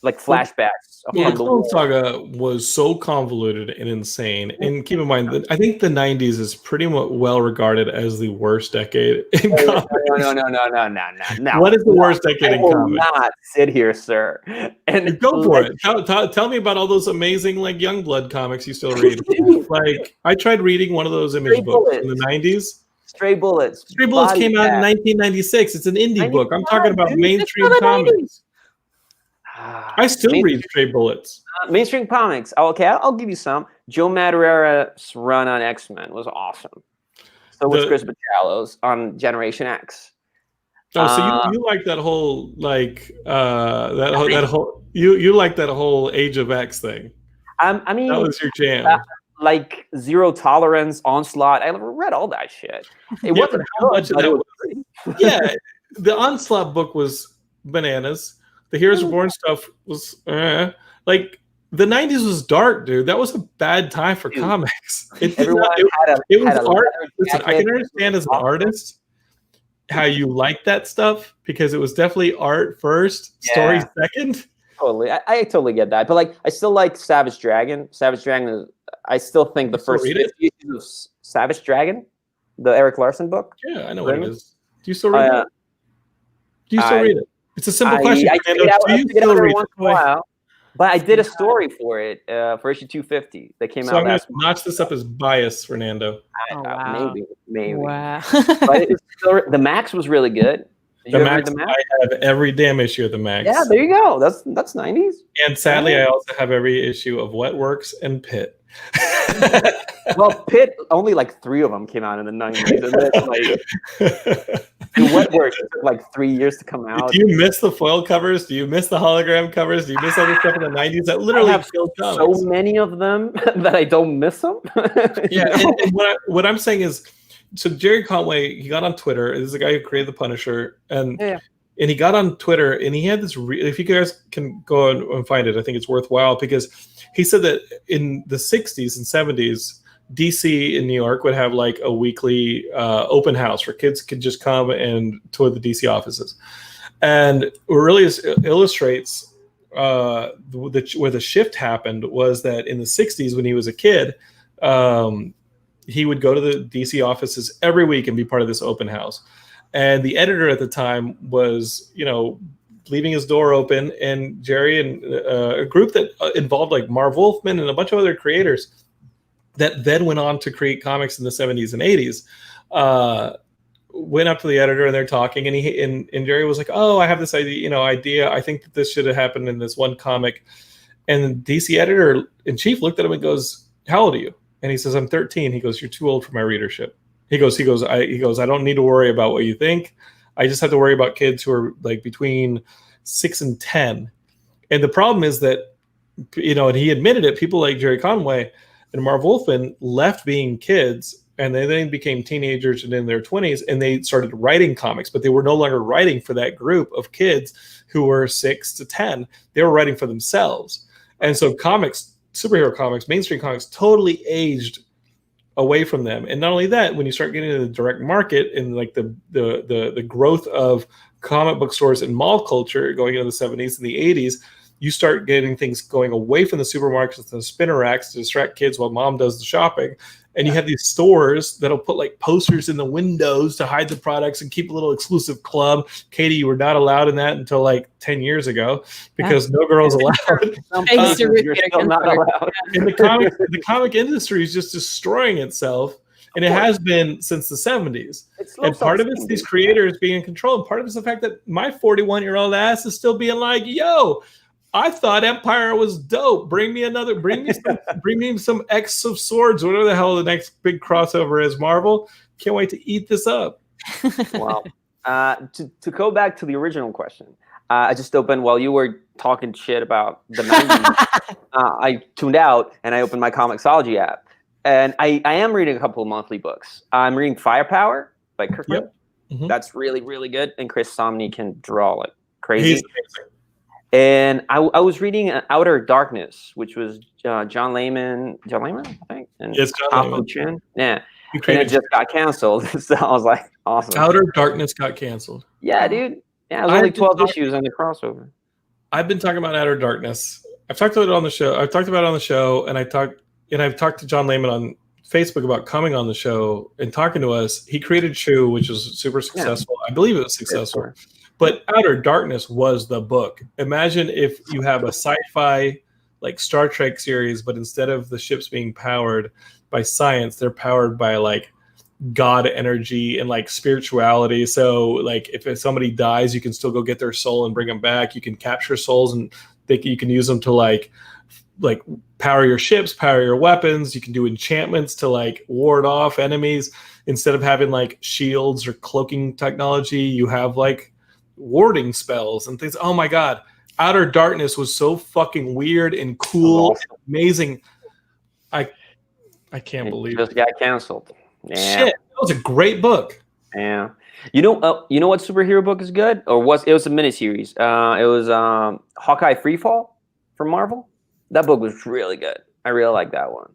flashbacks. The Clone Saga was so convoluted and insane. And keep in mind that I think the 90s is pretty well regarded as the worst decade in comics. No. What is the worst decade in comics? I will not sit here, sir. And go for it. Tell me about all those amazing like Youngblood comics you still read. Like I tried reading one of those image books in the 90s. Stray Bullets. Stray Bullets came out in 1996. It's an indie book. I'm talking about mainstream comics. I still read Stray Bullets. Mainstream comics. Okay, I'll give you some. Joe Madureira's run on X-Men was awesome. So was Chris Bachalo's on Generation X. Oh, so you like that whole you like that whole Age of X thing? I mean, that was your jam. Like Zero Tolerance, Onslaught. I read all that shit. It wasn't how much of that was. Yeah, the Onslaught book was bananas. The Heroes Reborn stuff was like the 90s was dark, dude. That was a bad time for comics. It was art. Listen, I can understand as an artist how you like that stuff because it was definitely art first, story second. Totally, I totally get that. But like, I still like Savage Dragon. Savage Dragon is. I still think the first 50 issues of Savage Dragon, the Eric Larson book. Yeah, I know what it is. Do you still read it? Do you still read it? It's a simple question. I take it out every once in a while, but I did a story for it for issue 250 that came out. So I'm going to notch this up as bias, Fernando. Maybe. Wow. But the Max was really good. The Max, I have every damn issue of the Max. Yeah, there you go. That's 90s. And sadly, I also have every issue of Wet Works and Pit. Well, Pit, only like 3 of them came out in the 90s. And Wet Works took like 3 years to come out. Do you miss the foil covers? Do you miss the hologram covers? Do you miss other stuff in the 90s that literally have so many of them that I don't miss them. Yeah, and what I'm saying is So Jerry Conway, he got on Twitter. This is the guy who created the Punisher, and Yeah. and he got on Twitter, and he had this. If you guys can go and find it, I think it's worthwhile because he said that in the 60s and 70s, DC in New York would have like a weekly open house where kids could just come and tour the DC offices, and it really illustrates where the shift happened was that in the 60s when he was a kid. He would go to the DC offices every week and be part of this open house. And the editor at the time was, leaving his door open, and Jerry and a group that involved like Marv Wolfman and a bunch of other creators that then went on to create comics in the 70s and 80s, went up to the editor and they're talking, and Jerry was like, "Oh, I have this idea. I think that this should have happened in this one comic." And the DC editor in chief looked at him and goes, "How old are you?" And he says, "I'm 13. He goes, "You're too old for my readership." He goes, I don't need to worry about what you think. I just have to worry about kids who are like between 6 and 10. And the problem is that, and he admitted it, people like Jerry Conway and Marv Wolfman left being kids and they then became teenagers and in their 20s, and they started writing comics, but they were no longer writing for that group of kids who were 6 to 10. They were writing for themselves. And so superhero comics, mainstream comics, totally aged away from them. And not only that, when you start getting into the direct market and like the growth of comic book stores and mall culture going into the 70s and the 80s, you start getting things going away from the supermarkets and the spinner racks to distract kids while mom does the shopping. And you have these stores that'll put like posters in the windows to hide the products and keep a little exclusive club. Katie, you were not allowed in that until like 10 years ago because no girls allowed. You're still not allowed. And the comic industry is just destroying itself. And it has been since the 70s. And part of it's these creators being in control. And part of it's the fact that my 41-year-old ass is still being like, yo, I thought Empire was dope. Bring me some X of Swords, whatever the hell the next big crossover is, Marvel. Can't wait to eat this up. Wow. To go back to the original question, I just opened while you were talking shit about the 90s. I tuned out and I opened my Comixology app. And I am reading a couple of monthly books. I'm reading Firepower by Kirkman. Yep. Mm-hmm. That's really, really good. And Chris Samnee can draw like crazy. He's amazing. And I was reading Outer Darkness, which was John Layman, I think? And yes, John Layman. Chen. Yeah. And it just got canceled. So I was like, awesome. Outer Darkness got canceled. Yeah, dude. Yeah, it was only 12 issues on the crossover. I've been talking about Outer Darkness. I've talked about it on the show. I've talked about it on the show, and I've talked to John Layman on Facebook about coming on the show and talking to us. He created Chew, which was super successful. Yeah. I believe it was successful. But Outer Darkness was the book. Imagine if you have a sci-fi like Star Trek series, but instead of the ships being powered by science, they're powered by like God energy and like spirituality. So like if somebody dies, you can still go get their soul and bring them back. You can capture souls and you can use them to like power your ships, power your weapons. You can do enchantments to like ward off enemies. Instead of having like shields or cloaking technology, you have like warding spells and things. Oh my God. Outer Darkness was so fucking weird and cool, amazing. I can't believe it. Just got canceled. Yeah. Shit. That was a great book. Yeah. You know what superhero book is good? It was a miniseries. It was Hawkeye Freefall from Marvel. That book was really good. I really like that one.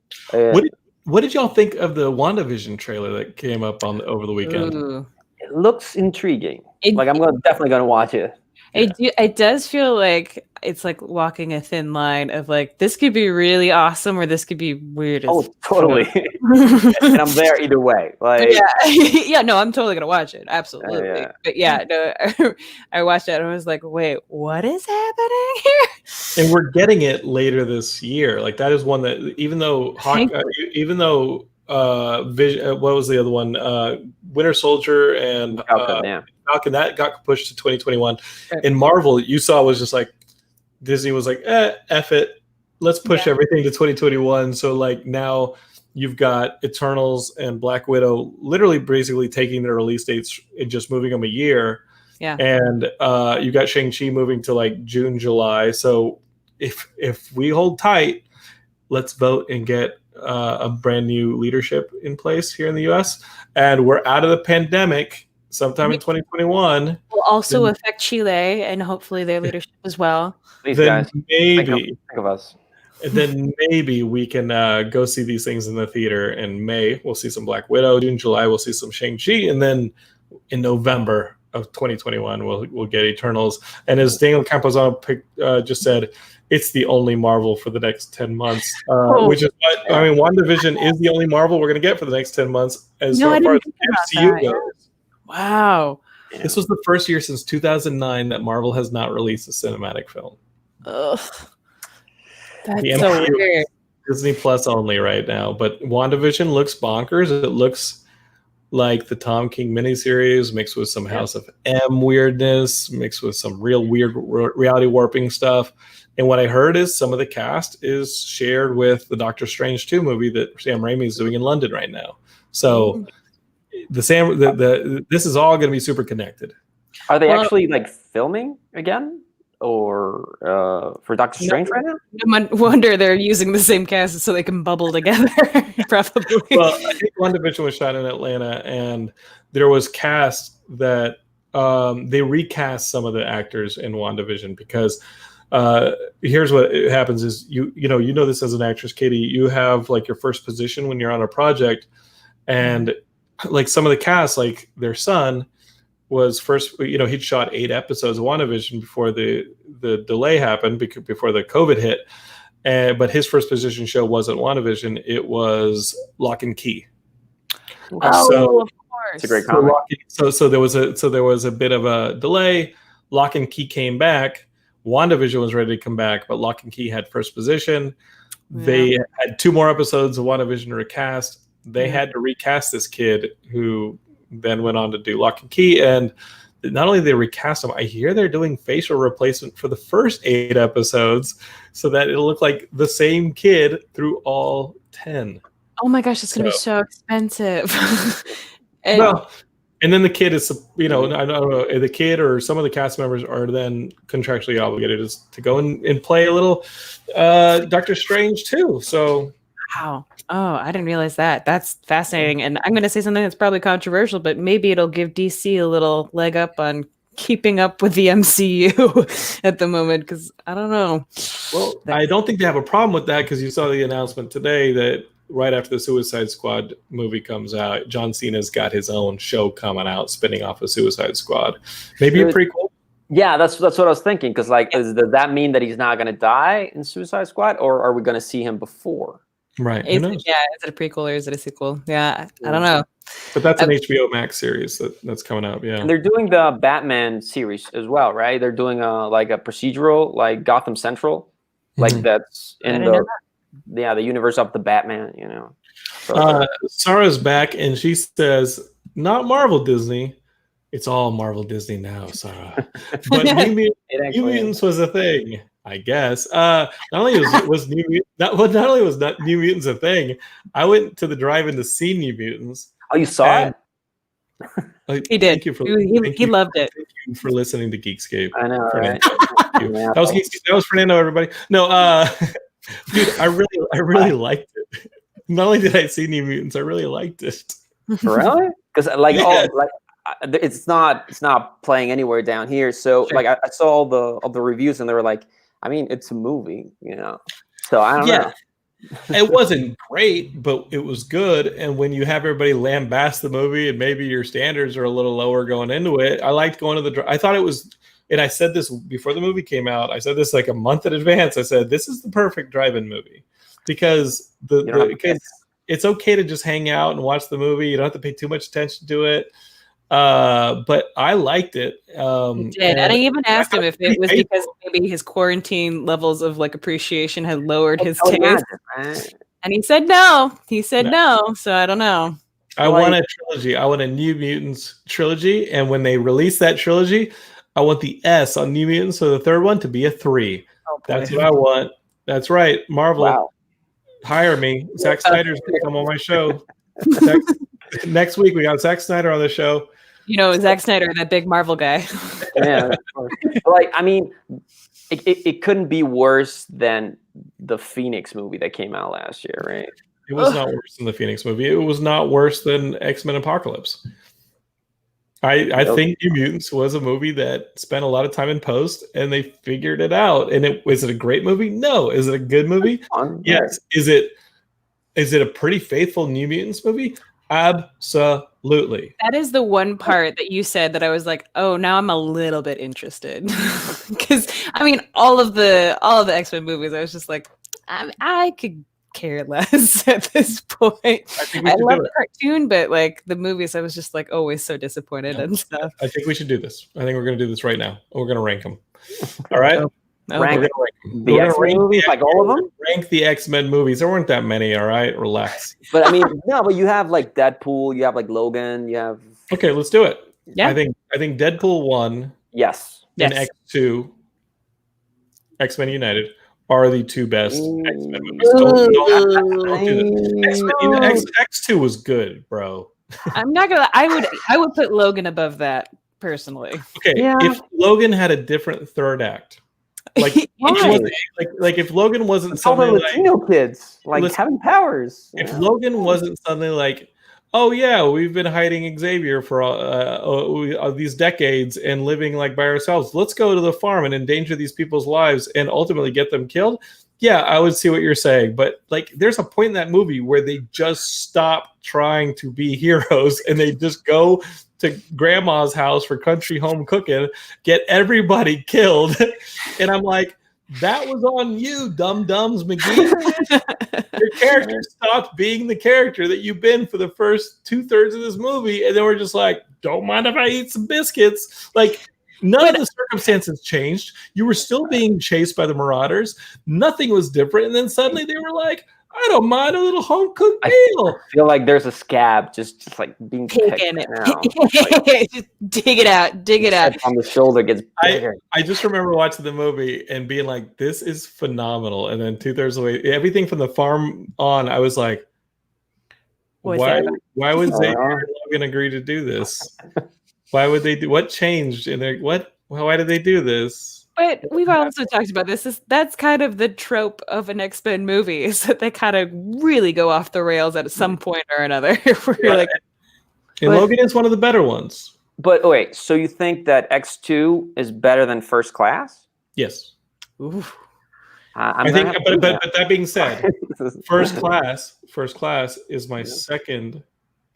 What did y'all think of the WandaVision trailer that came up over the weekend? Ooh. It looks intriguing. I'm definitely gonna watch it. It does feel like it's like walking a thin line of like this could be really awesome or this could be weird. Totally. And I'm there either way. Like, yeah, no, I'm totally gonna watch it. Absolutely. Yeah. But yeah, no, I watched it and I was like, wait, what is happening here? And we're getting it later this year. Like that is one that even though what was the other one? Winter Soldier and Falcon, that got pushed to 2021. And Marvel, you saw was just like Disney was like, F it. Let's push everything to 2021. So like now you've got Eternals and Black Widow literally basically taking their release dates and just moving them a year. Yeah. And you got Shang-Chi moving to like June, July. So if we hold tight, let's vote and get a brand new leadership in place here in the U.S. And we're out of the pandemic sometime in 2021. Will also affect Chile and hopefully their leadership as well. Please, Then guys, maybe think of us. then maybe we can go see these things in the theater in May. We'll see some Black Widow. In July, we'll see some Shang-Chi. And then in November of 2021, we'll get Eternals. And as Daniel Camposano just said, it's the only Marvel for the next 10 months, which is what, I mean, WandaVision is the only Marvel we're going to get for the next 10 months as far as the MCU goes. Wow. This was the first year since 2009 that Marvel has not released a cinematic film. Ugh. That's The so MCU weird. Disney Plus only right now, but WandaVision looks bonkers. It looks like the Tom King miniseries mixed with some House of M weirdness, mixed with some real weird reality warping stuff. And what I heard is some of the cast is shared with the Doctor Strange 2 movie that Sam Raimi is doing in London right now. So this is all going to be super connected. Are they actually like filming again? Or for Doctor Strange right now? No wonder they're using the same cast so they can bubble together, probably. Well, I think WandaVision was shot in Atlanta, and there was cast that they recast some of the actors in WandaVision because here's what happens is you know this as an actress, Katie, you have like your first position when you're on a project, and like some of the cast, like their son was first, he'd shot 8 episodes of WandaVision before the delay happened, before the COVID hit. But his first position show wasn't WandaVision, it was Lock and Key. Oh, of course. It's a great comic. So there was a bit of a delay. Lock and Key came back. WandaVision was ready to come back, but Lock and Key had first position. Yeah. They had 2 more episodes of WandaVision recast. They had to recast this kid who then went on to do Lock and Key, and not only they recast him, I hear they're doing facial replacement for the first 8 episodes so that it'll look like the same kid through all 10. Oh my gosh, it's gonna be so expensive. And then the kid is, I don't know, the kid or some of the cast members are then contractually obligated to go and play a little Doctor Strange too. So wow. Oh, I didn't realize that. That's fascinating. And I'm going to say something that's probably controversial, but maybe it'll give DC a little leg up on keeping up with the MCU at the moment, because I don't know. Well, I don't think they have a problem with that, because you saw the announcement today that right after the Suicide Squad movie comes out, John Cena's got his own show coming out spinning off of Suicide Squad. Maybe a prequel. Yeah, that's what I was thinking, because does that mean that he's not going to die in Suicide Squad, or are we going to see him before? Right. Is it a prequel or is it a sequel? Yeah, I don't know. But that's an HBO Max series that's coming up. Yeah. And they're doing the Batman series as well, right? They're doing a procedural, like Gotham Central, that's in the universe of the Batman. So, Sarah's back, and she says, "Not Marvel Disney. It's all Marvel Disney now, Sarah." But New Mutants was a thing, I guess. Not only was New Mutants a thing, I went to the drive-in to see New Mutants. Oh, you saw it? He did. He loved it. Thank you for listening to Geekscape. I know, right? That was Geekscape. That was Fernando, everybody. No, dude, I really liked it. Not only did I see New Mutants, I really liked it. Really? Because it's not playing anywhere down here. So I saw all the reviews, and they were like, I mean, it's a movie, So I don't know. It wasn't great, but it was good. And when you have everybody lambast the movie, and maybe your standards are a little lower going into it, I liked going to I thought it was, and I said this before the movie came out. I said this like a month in advance. I said, this is the perfect drive-in movie, because it's okay to just hang out and watch the movie. You don't have to pay too much attention to it. But I liked it. He did. And I even asked him if it was because maybe his quarantine levels of appreciation had lowered his taste. And he said no. No. So I don't know. I want a trilogy. I want a New Mutants trilogy. And when they release that trilogy, I want the S on New Mutants, so the third one, to be a 3. That's what I want. That's right. Marvel. Wow. Hire me. Zack Snyder's going to come on my show. Next week, we got Zack Snyder on the show. Zack Snyder, that big Marvel guy. Yeah. it couldn't be worse than the Phoenix movie that came out last year, right? It was not worse than the Phoenix movie. It was not worse than X-Men Apocalypse. I think New Mutants was a movie that spent a lot of time in post, and they figured it out. And is it a great movie? No. Is it a good movie? Yes. Is it a pretty faithful New Mutants movie? Absolutely. That is the one part that you said that I was like, oh, now I'm a little bit interested. Because I mean, all of the X-Men movies, I was just like, I could care less at this point. I love the cartoon, but like the movies, I was just like always so disappointed and stuff. I think we should do this. I think we're going to do this right now. We're going to rank them. All right. Rank the X-Men movies, like all of them. Rank the X-Men movies. There weren't that many. All right, relax. But I mean, no. But you have like Deadpool. You have like Logan. You have. Okay, let's do it. Yeah. I think Deadpool 1. Yes. And X2. X-Men United are the two best X-Men movies. Don't do this. X2 was good, bro. I'm not gonna. I would put Logan above that personally. Okay, if Logan had a different third act, like if Logan wasn't something like Latino kids like having powers. If Logan wasn't something like, oh yeah, we've been hiding Xavier for these decades and living like by ourselves. Let's go to the farm and endanger these people's lives and ultimately get them killed. Yeah, I would see what you're saying, but like, there's a point in that movie where they just stop trying to be heroes and they just go to grandma's house for country home cooking, get everybody killed, and I'm like, that was on you, dum-dums McGee. Your character stopped being the character that you've been for the first 2/3 of this movie, and then we're just like, don't mind if I eat some biscuits. Like, none of the circumstances changed. You were still being chased by the Marauders. Nothing was different, and then suddenly they were like, I don't mind a little home cooked meal. I feel like there's a scab just like being taken. Just dig it out. On the shoulder gets bigger. I just remember watching the movie and being like, this is phenomenal. And then 2/3 away, everything from the farm on, I was like, why would Xavier and Logan agree to do this? Why would they do? What changed in their why did they do this? But we've also talked about this. That's kind of the trope of an X-Men movie, is that they kind of really go off the rails at some point or another. And Logan is one of the better ones. But wait, so you think that X2 is better than First Class? Yes. Ooh. I think, but that being said, First Class is my second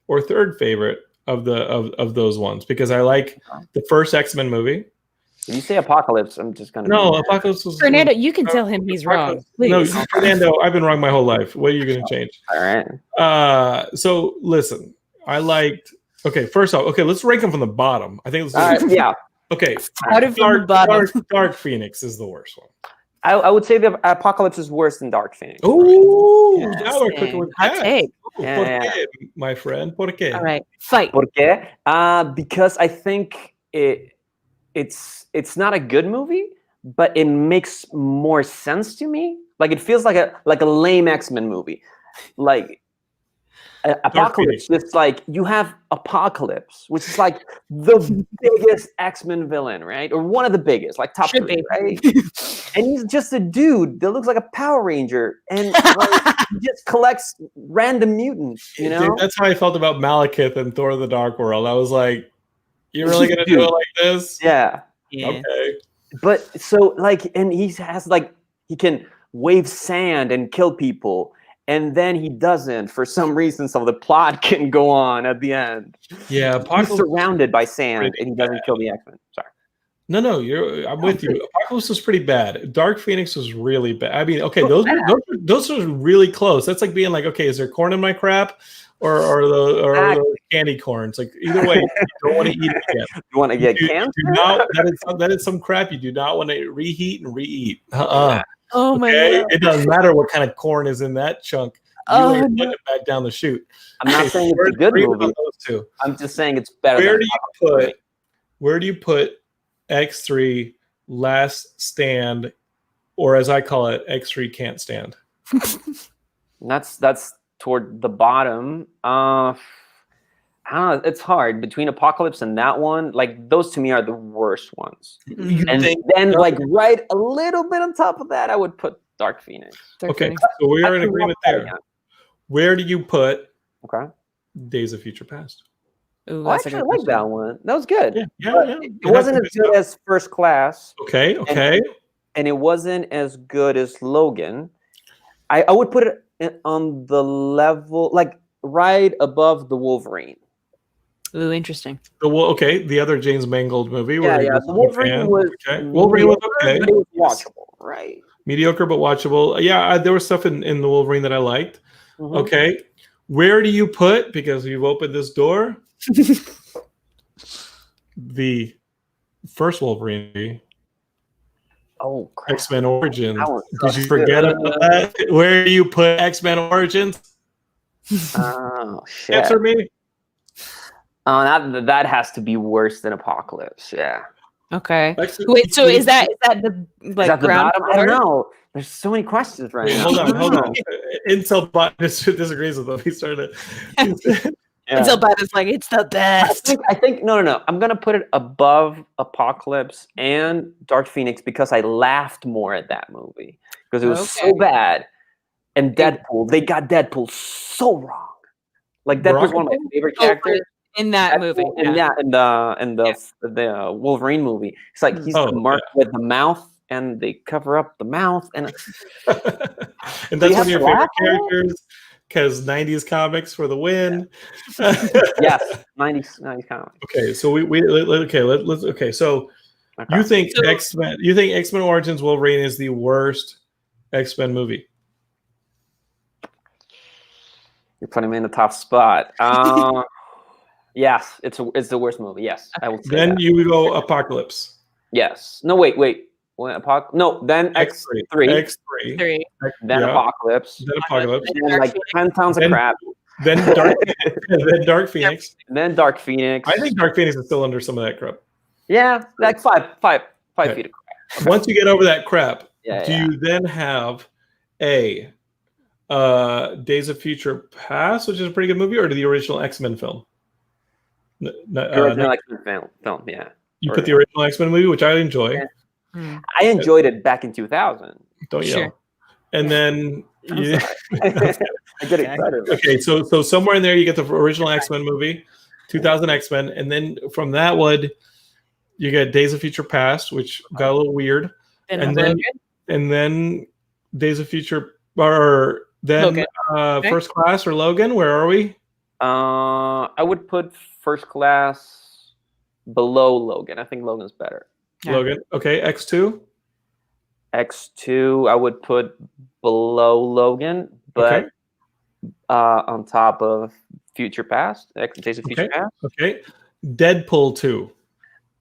or third favorite of those ones, because I like the first X-Men movie. When you say Apocalypse, I'm just gonna. No, Apocalypse was. Fernando, you can tell him he's wrong. Please. No, Fernando, I've been wrong my whole life. What are you going to change? All right. So listen, I liked. Okay, first off, let's rank them from the bottom. I think. Yeah. Okay. Dark Phoenix is the worst one. I would say the Apocalypse is worse than Dark Phoenix. Ooh, now we're cooking with hot take. ¿Por qué, my friend? ¿Por qué? All right, fight. ¿Por qué? Because I think it's not a good movie, but it makes more sense to me. Like, it feels like a lame X-Men movie. Like Apocalypse, it's like you have Apocalypse, which is like the biggest X-Men villain, right? Or one of the biggest, like top 3, right? And he's just a dude that looks like a Power Ranger, and like, he just collects random mutants. You know, dude, that's how I felt about Malekith and Thor: The Dark World. I was like, "You're really gonna do it like this?" Yeah. Okay. But so like, and he can wave sand and kill people. And then he doesn't, for some reason, so the plot can go on at the end. Yeah, he's surrounded by sand, and he doesn't kill the X-Men. Sorry. No, I'm with you. Apocalypse was pretty bad. Dark Phoenix was really bad. I mean, okay, those are really close. That's like being like, okay, is there corn in my crap, or those candy corns? Like, either way, you don't want to eat it again. You want to get cancer? That is some crap you do not want to reheat and re-eat. Oh my God. It doesn't matter what kind of corn is in that chunk. You ain't putting it back down the chute. I'm not saying it's a good movie. I'm just saying it's better. Where do you put X3 Last Stand, or as I call it, X3 Can't Stand? That's toward the bottom. I don't know. It's hard between Apocalypse and that one. Like those to me are the worst ones. You And think then like right a little bit on top of that, I would put Dark Phoenix. okay, so we are in agreement there. Where do you put Okay. Days of Future Past? Ooh, I that's a actually good like question. that one. That was good. Yeah. But It it wasn't has as to be good as First Class. Okay. And it wasn't as good as Logan. I would put it on the level, like right above the Wolverine. Ooh, interesting. The other James Mangold movie. Where he Yeah. was The a big Wolverine fan. was Wolverine was okay. but it was watchable, right? Mediocre but watchable. Yeah, there was stuff in the Wolverine that I liked. Mhm. Okay. Where do you put, because you've opened this door, the first Wolverine movie, Oh, crap. X-Men Origins? That one Did you sucks. forget about that? Where do you put X-Men Origins? Oh, shit. Answer me. That has to be worse than Apocalypse. Yeah. Okay. X-Men Wait, so is that the Is like that the ground? bottom? I don't know. There's so many questions right Wait, now. hold on. Incel bot disagrees with them. He started. Yeah. Until Biden's like, it's the best. I think no. I'm gonna put it above Apocalypse and Dark Phoenix because I laughed more at that movie because it was so bad. And Deadpool, they got Deadpool so wrong. Like Deadpool's one of my favorite characters In that movie. And in the Wolverine movie, it's like he's the mark with the mouth, and they cover up the mouth, and and that's one of your favorite characters. Because 90s comics for the win. Yes, 90s comics. Okay, so So you think X-Men? You think X-Men Origins Wolverine is the worst X-Men movie? You're putting me in the top spot. Yes, it's the worst movie. Yes, I will say Then that. you would go Apocalypse. Yes. No, wait. Then X3. Three. Then Apocalypse. Then Apocalypse. And then like 10 pounds of crap. Then Dark Phoenix. And then Dark Phoenix. I think Dark Phoenix is still under some of that crap. Yeah, like five feet of crap. Once you get over that crap, do you then have a Days of Future Past, which is a pretty good movie, or the original X-Men film? Original X-Men film, yeah. You put the original X-Men movie, which I enjoy. Yeah. I enjoyed it back in 2000. Don't yell. And then I get excited. Okay, so somewhere in there you get the original X-Men movie, 2000 X-Men, and then from that one you get Days of Future Past, which got a little weird, and then Days of Future, or then First Class or Logan. Where are we? I would put First Class below Logan. I think Logan's better. Logan. Okay, X2. X2 I would put below Logan, but on top of Future Past, Days of Future Past. Okay. Deadpool 2.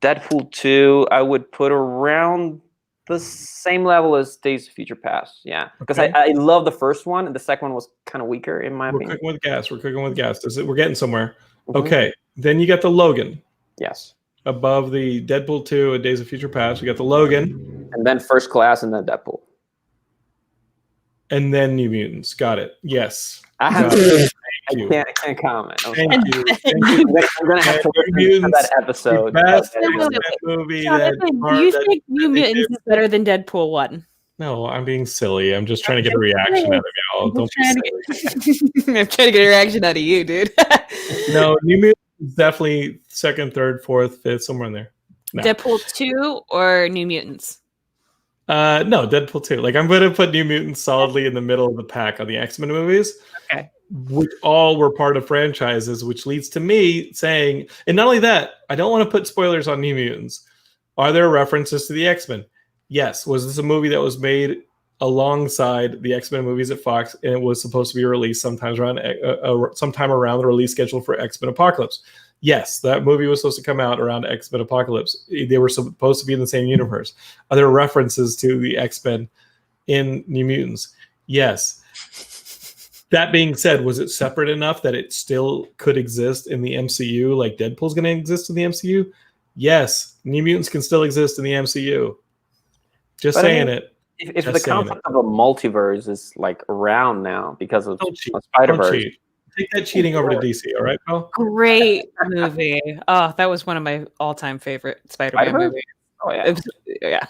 Deadpool 2 I would put around the same level as Days of Future Past. Yeah. Because I love the first one, and the second one was kind of weaker in my opinion. We're cooking with gas. We're getting somewhere. Mm-hmm. Okay. Then you got the Logan. Yes. Above the Deadpool 2 and Days of Future Past, we got the Logan. And then First Class, and then Deadpool. And then New Mutants. Got it. Yes. I can't comment. Thank you. I'm going to have to listen to that episode. Do you think New Mutants is better than Deadpool 1? No, I'm being silly. I'm just trying to get a reaction out of y'all. Don't be silly. I'm trying to get a reaction out of you, dude. No, New Mutants is definitely second, third, fourth, fifth, somewhere in there. No. Deadpool 2 or New Mutants? No, Deadpool 2. Like, I'm going to put New Mutants solidly in the middle of the pack on the X-Men movies. Okay. Which all were part of franchises, which leads to me saying, and not only that, I don't want to put spoilers on New Mutants. Are there references to the X-Men? Yes. Was this a movie that was made alongside the X-Men movies at Fox, and it was supposed to be released sometime around the release schedule for X-Men Apocalypse? Yes, that movie was supposed to come out around X-Men Apocalypse. They were supposed to be in the same universe. Are there references to the X-Men in New Mutants? Yes. That being said, was it separate enough that it still could exist in the MCU, like Deadpool's going to exist in the MCU? Yes, New Mutants can still exist in the MCU. Just saying it. If the concept of a multiverse is like around now because of Spider-Verse, take that cheating over to DC. All right, pal. Great movie. Oh, that was one of my all-time favorite Spider-Man Spider-Man? movies. Oh yeah, It was- yeah.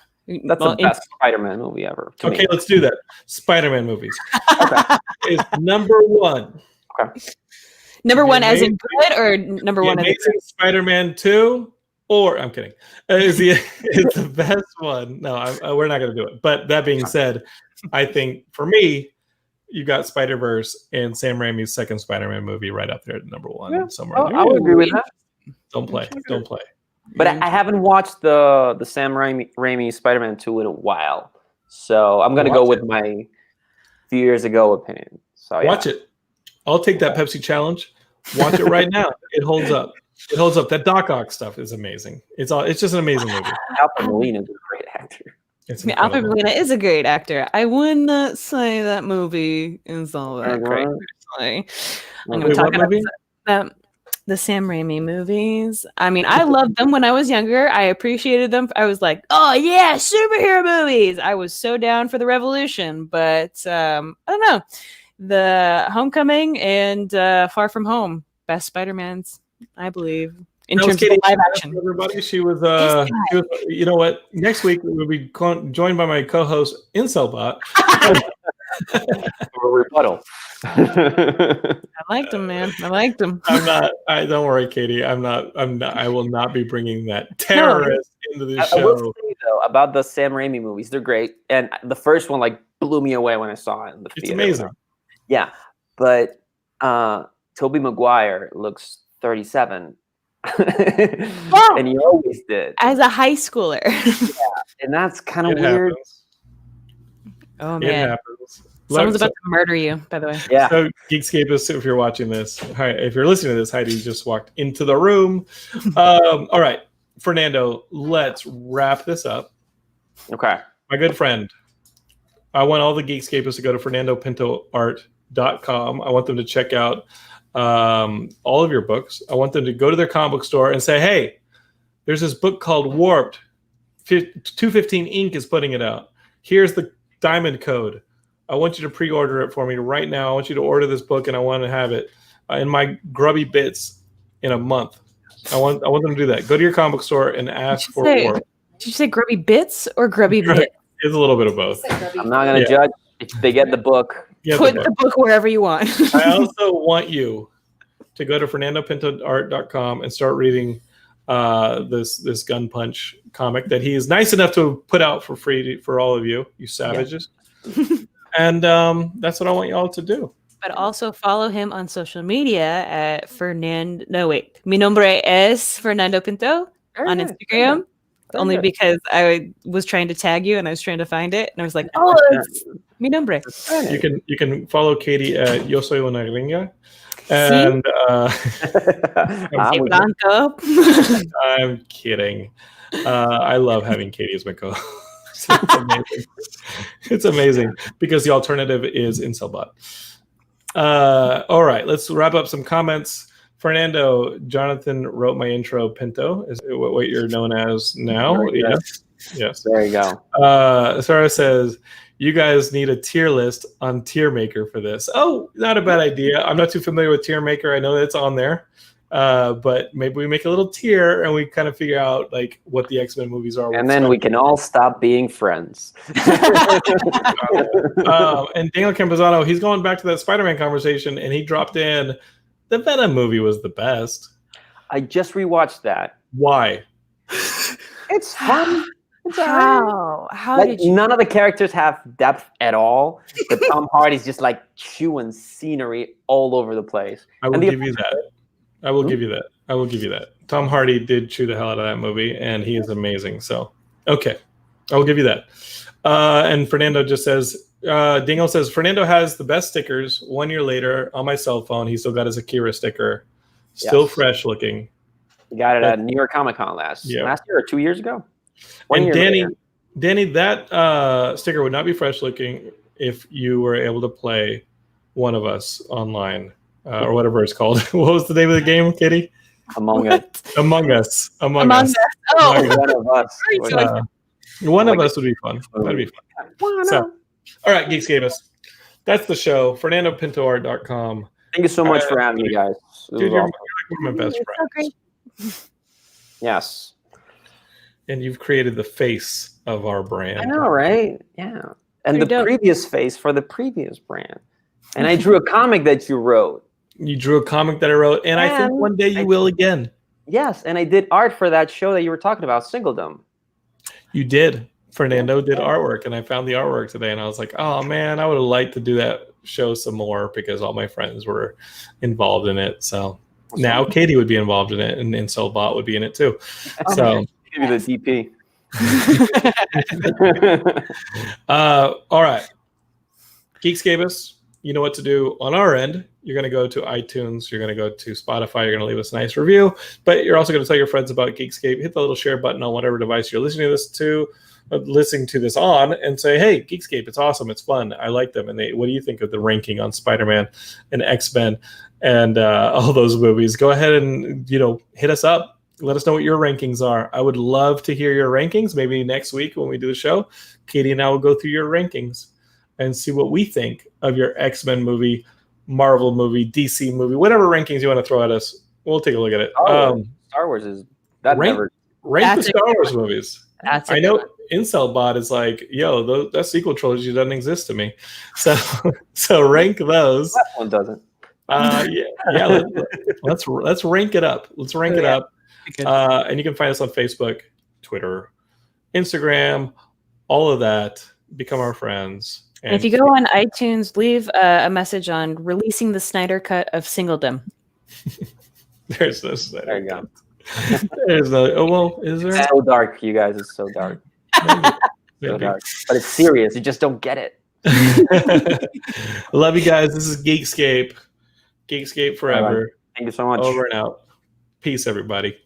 that's Well, the best Spider-Man movie ever. to me. Okay, let's do that. Spider-Man movies Okay. is number one. Number The one as in Amazing- good, or number The one as in Amazing Spider-Man 2, or I'm kidding, is the best one. No, we're not going to do it. But that being said, I think for me, you got Spider-Verse and Sam Raimi's second Spider-Man movie right up there at number one. Yeah. Somewhere Oh, there. I would agree with that. Don't play. But I haven't watched the Sam Raimi Spider-Man 2 in a while, so I'm gonna go Watch with my few years ago opinion. So yeah. Watch it. I'll take that Pepsi challenge. Watch it right now. It holds up. It holds up. That Doc Ock stuff is amazing. It's just an amazing movie. Alfred Molina is a great actor. It's Alfred incredible. Molina is a great actor. I would not say that movie is all that great. Personally. I'm going Wait, to talk what about movie? the Sam Raimi movies. I mean, I loved them when I was younger. I appreciated them. I was like, oh yeah, superhero movies. I was so down for the revolution. But I don't know. The Homecoming and Far From Home, best Spider-Mans, I believe, in That was terms of Katie live Schmidt, action. everybody. She was, you know what? Next week we'll be joined by my co-host Incelbot. Or rebuttal. I liked him, man. I liked him. I'm not. Don't worry, Katie. I'm not. I will not be bringing that terrorist into the I will show. say though about the Sam Raimi movies, they're great, and the first one like blew me away when I saw it in the It's theater. amazing. Yeah, but Tobey Maguire looks 37, and he always did, As a high schooler. and that's kind of It weird. happens. Oh It man. happens. Someone's So- about to murder you, by the way. Yeah, So, Geekscapists, if you're watching this, if you're listening to this, Heidi just walked into the room. All right, Fernando, let's wrap this up. okay. My good friend, I want all the Geekscapists to go to fernandopintoart.com. I want them to check out all of your books. I want them to go to their comic book store and say, hey, there's this book called Warped. 215 Inc. is putting it out. Here's the diamond code. I want you to pre-order it for me right now. I want you to order this book, and I want to have it in my grubby bits in a month. I want them to do that. Go to your comic book store and ask for Warped. Did you say grubby bits or grubby bits? It's a little bit of both. I'm not gonna judge if they get the book. Yeah, Put the book wherever you want. I also want you to go to fernandopintoart.com and start reading this Gunpunch comic that he is nice enough to put out for free for all of you savages. And that's what I want y'all to do. But also follow him on social media at Mi nombre es Fernando Pinto on Instagram. Only because I was trying to tag you and I was trying to find it, and I was like, "Oh, it's mi nombre." You can follow Katie at Yo Soy Una Gringa, and Blanco. I'm kidding. I love having Katie as my co-host. It's amazing. It's amazing because the alternative is Incelbot. All right, let's wrap up some comments. Fernando, Jonathan wrote my intro. Pinto is what you're known as now. Yes. There you go. Sarah says, you guys need a tier list on Tier Maker for this. Oh, not a bad idea. I'm not too familiar with Tier Maker. I know that it's on there. But maybe we make a little tier and we kind of figure out like what the X-Men movies are. And then we can all stop being friends. And Daniel Campuzano, he's going back to that Spider-Man conversation, and he dropped in the Venom movie was the best. I just rewatched that. Why? It's fun. It's How like, did you? none of the characters have depth at all, but Tom Hardy's just like chewing scenery all over the place. I will And the give you that. I will give you that. I will give you that. Tom Hardy did chew the hell out of that movie, and he is amazing. So, okay. I will give you that. And Fernando just says, Dingle says, Fernando has the best stickers. 1 year later, on my cell phone, he still got his Akira sticker. Still Yes. fresh looking. You got it at New York Comic Con last year or 2 years ago. 1 And year later. Danny, that sticker would not be fresh looking if you were able to play one of us online. Or whatever it's called. What was the name of the game, Kitty? Among Us. Among Us. Among Us. Oh, One of us. One of us would be fun. That'd be fun. So, all right, Geekscapists. That's the show. FernandoPintoart.com. Thank you so much for having me, guys. Dude, you're like one of my best It's so friends. great. Yes. And you've created the face of our brand. I know, right? Yeah. And Pretty the dope. previous face for the previous brand. And I drew a comic that you wrote. You drew a comic that I wrote, and I think And one day you will again. Yes, and I did art for that show that you were talking about, Singledom. You did. Fernando did artwork, and I found the artwork today, and I was like, oh man, I would have liked to do that show some more because all my friends were involved in it. So now Katie would be involved in it, and Incelbot would be in it too. So Give you the DP. all right. Geekscapists, you know what to do on our end. You're going to go to iTunes. You're going to go to Spotify. You're going to leave us a nice review. But you're also going to tell your friends about Geekscape. Hit the little share button on whatever device you're listening to this on, and say, hey, Geekscape, it's awesome. It's fun. I like them. And what do you think of the ranking on Spider-Man and X-Men and all those movies? Go ahead and, hit us up. Let us know what your rankings are. I would love to hear your rankings. Maybe next week when we do the show, Katie and I will go through your rankings and see what we think of your X-Men movie, Marvel movie, DC movie, whatever rankings you want to throw at us. We'll take a look at it. Star Wars is that rank the That's a Star good Wars movies. That's a I good know one. Incelbot is like, yo, that sequel trilogy doesn't exist to me. So rank those. That one doesn't. Let's rank it up. Let's rank it up. And you can find us on Facebook, Twitter, Instagram, all of that. Become our friends. And if you go on iTunes, leave a message on releasing the Snyder cut of Singledom. There's no Snyder There you go. cut. There's no. Oh well, is there? It's so dark, you guys. It's so dark. So Maybe. dark. But it's serious. You just don't get it. Love you guys. This is Geekscape. Geekscape forever. Thank you so much. Over and out. Peace, everybody.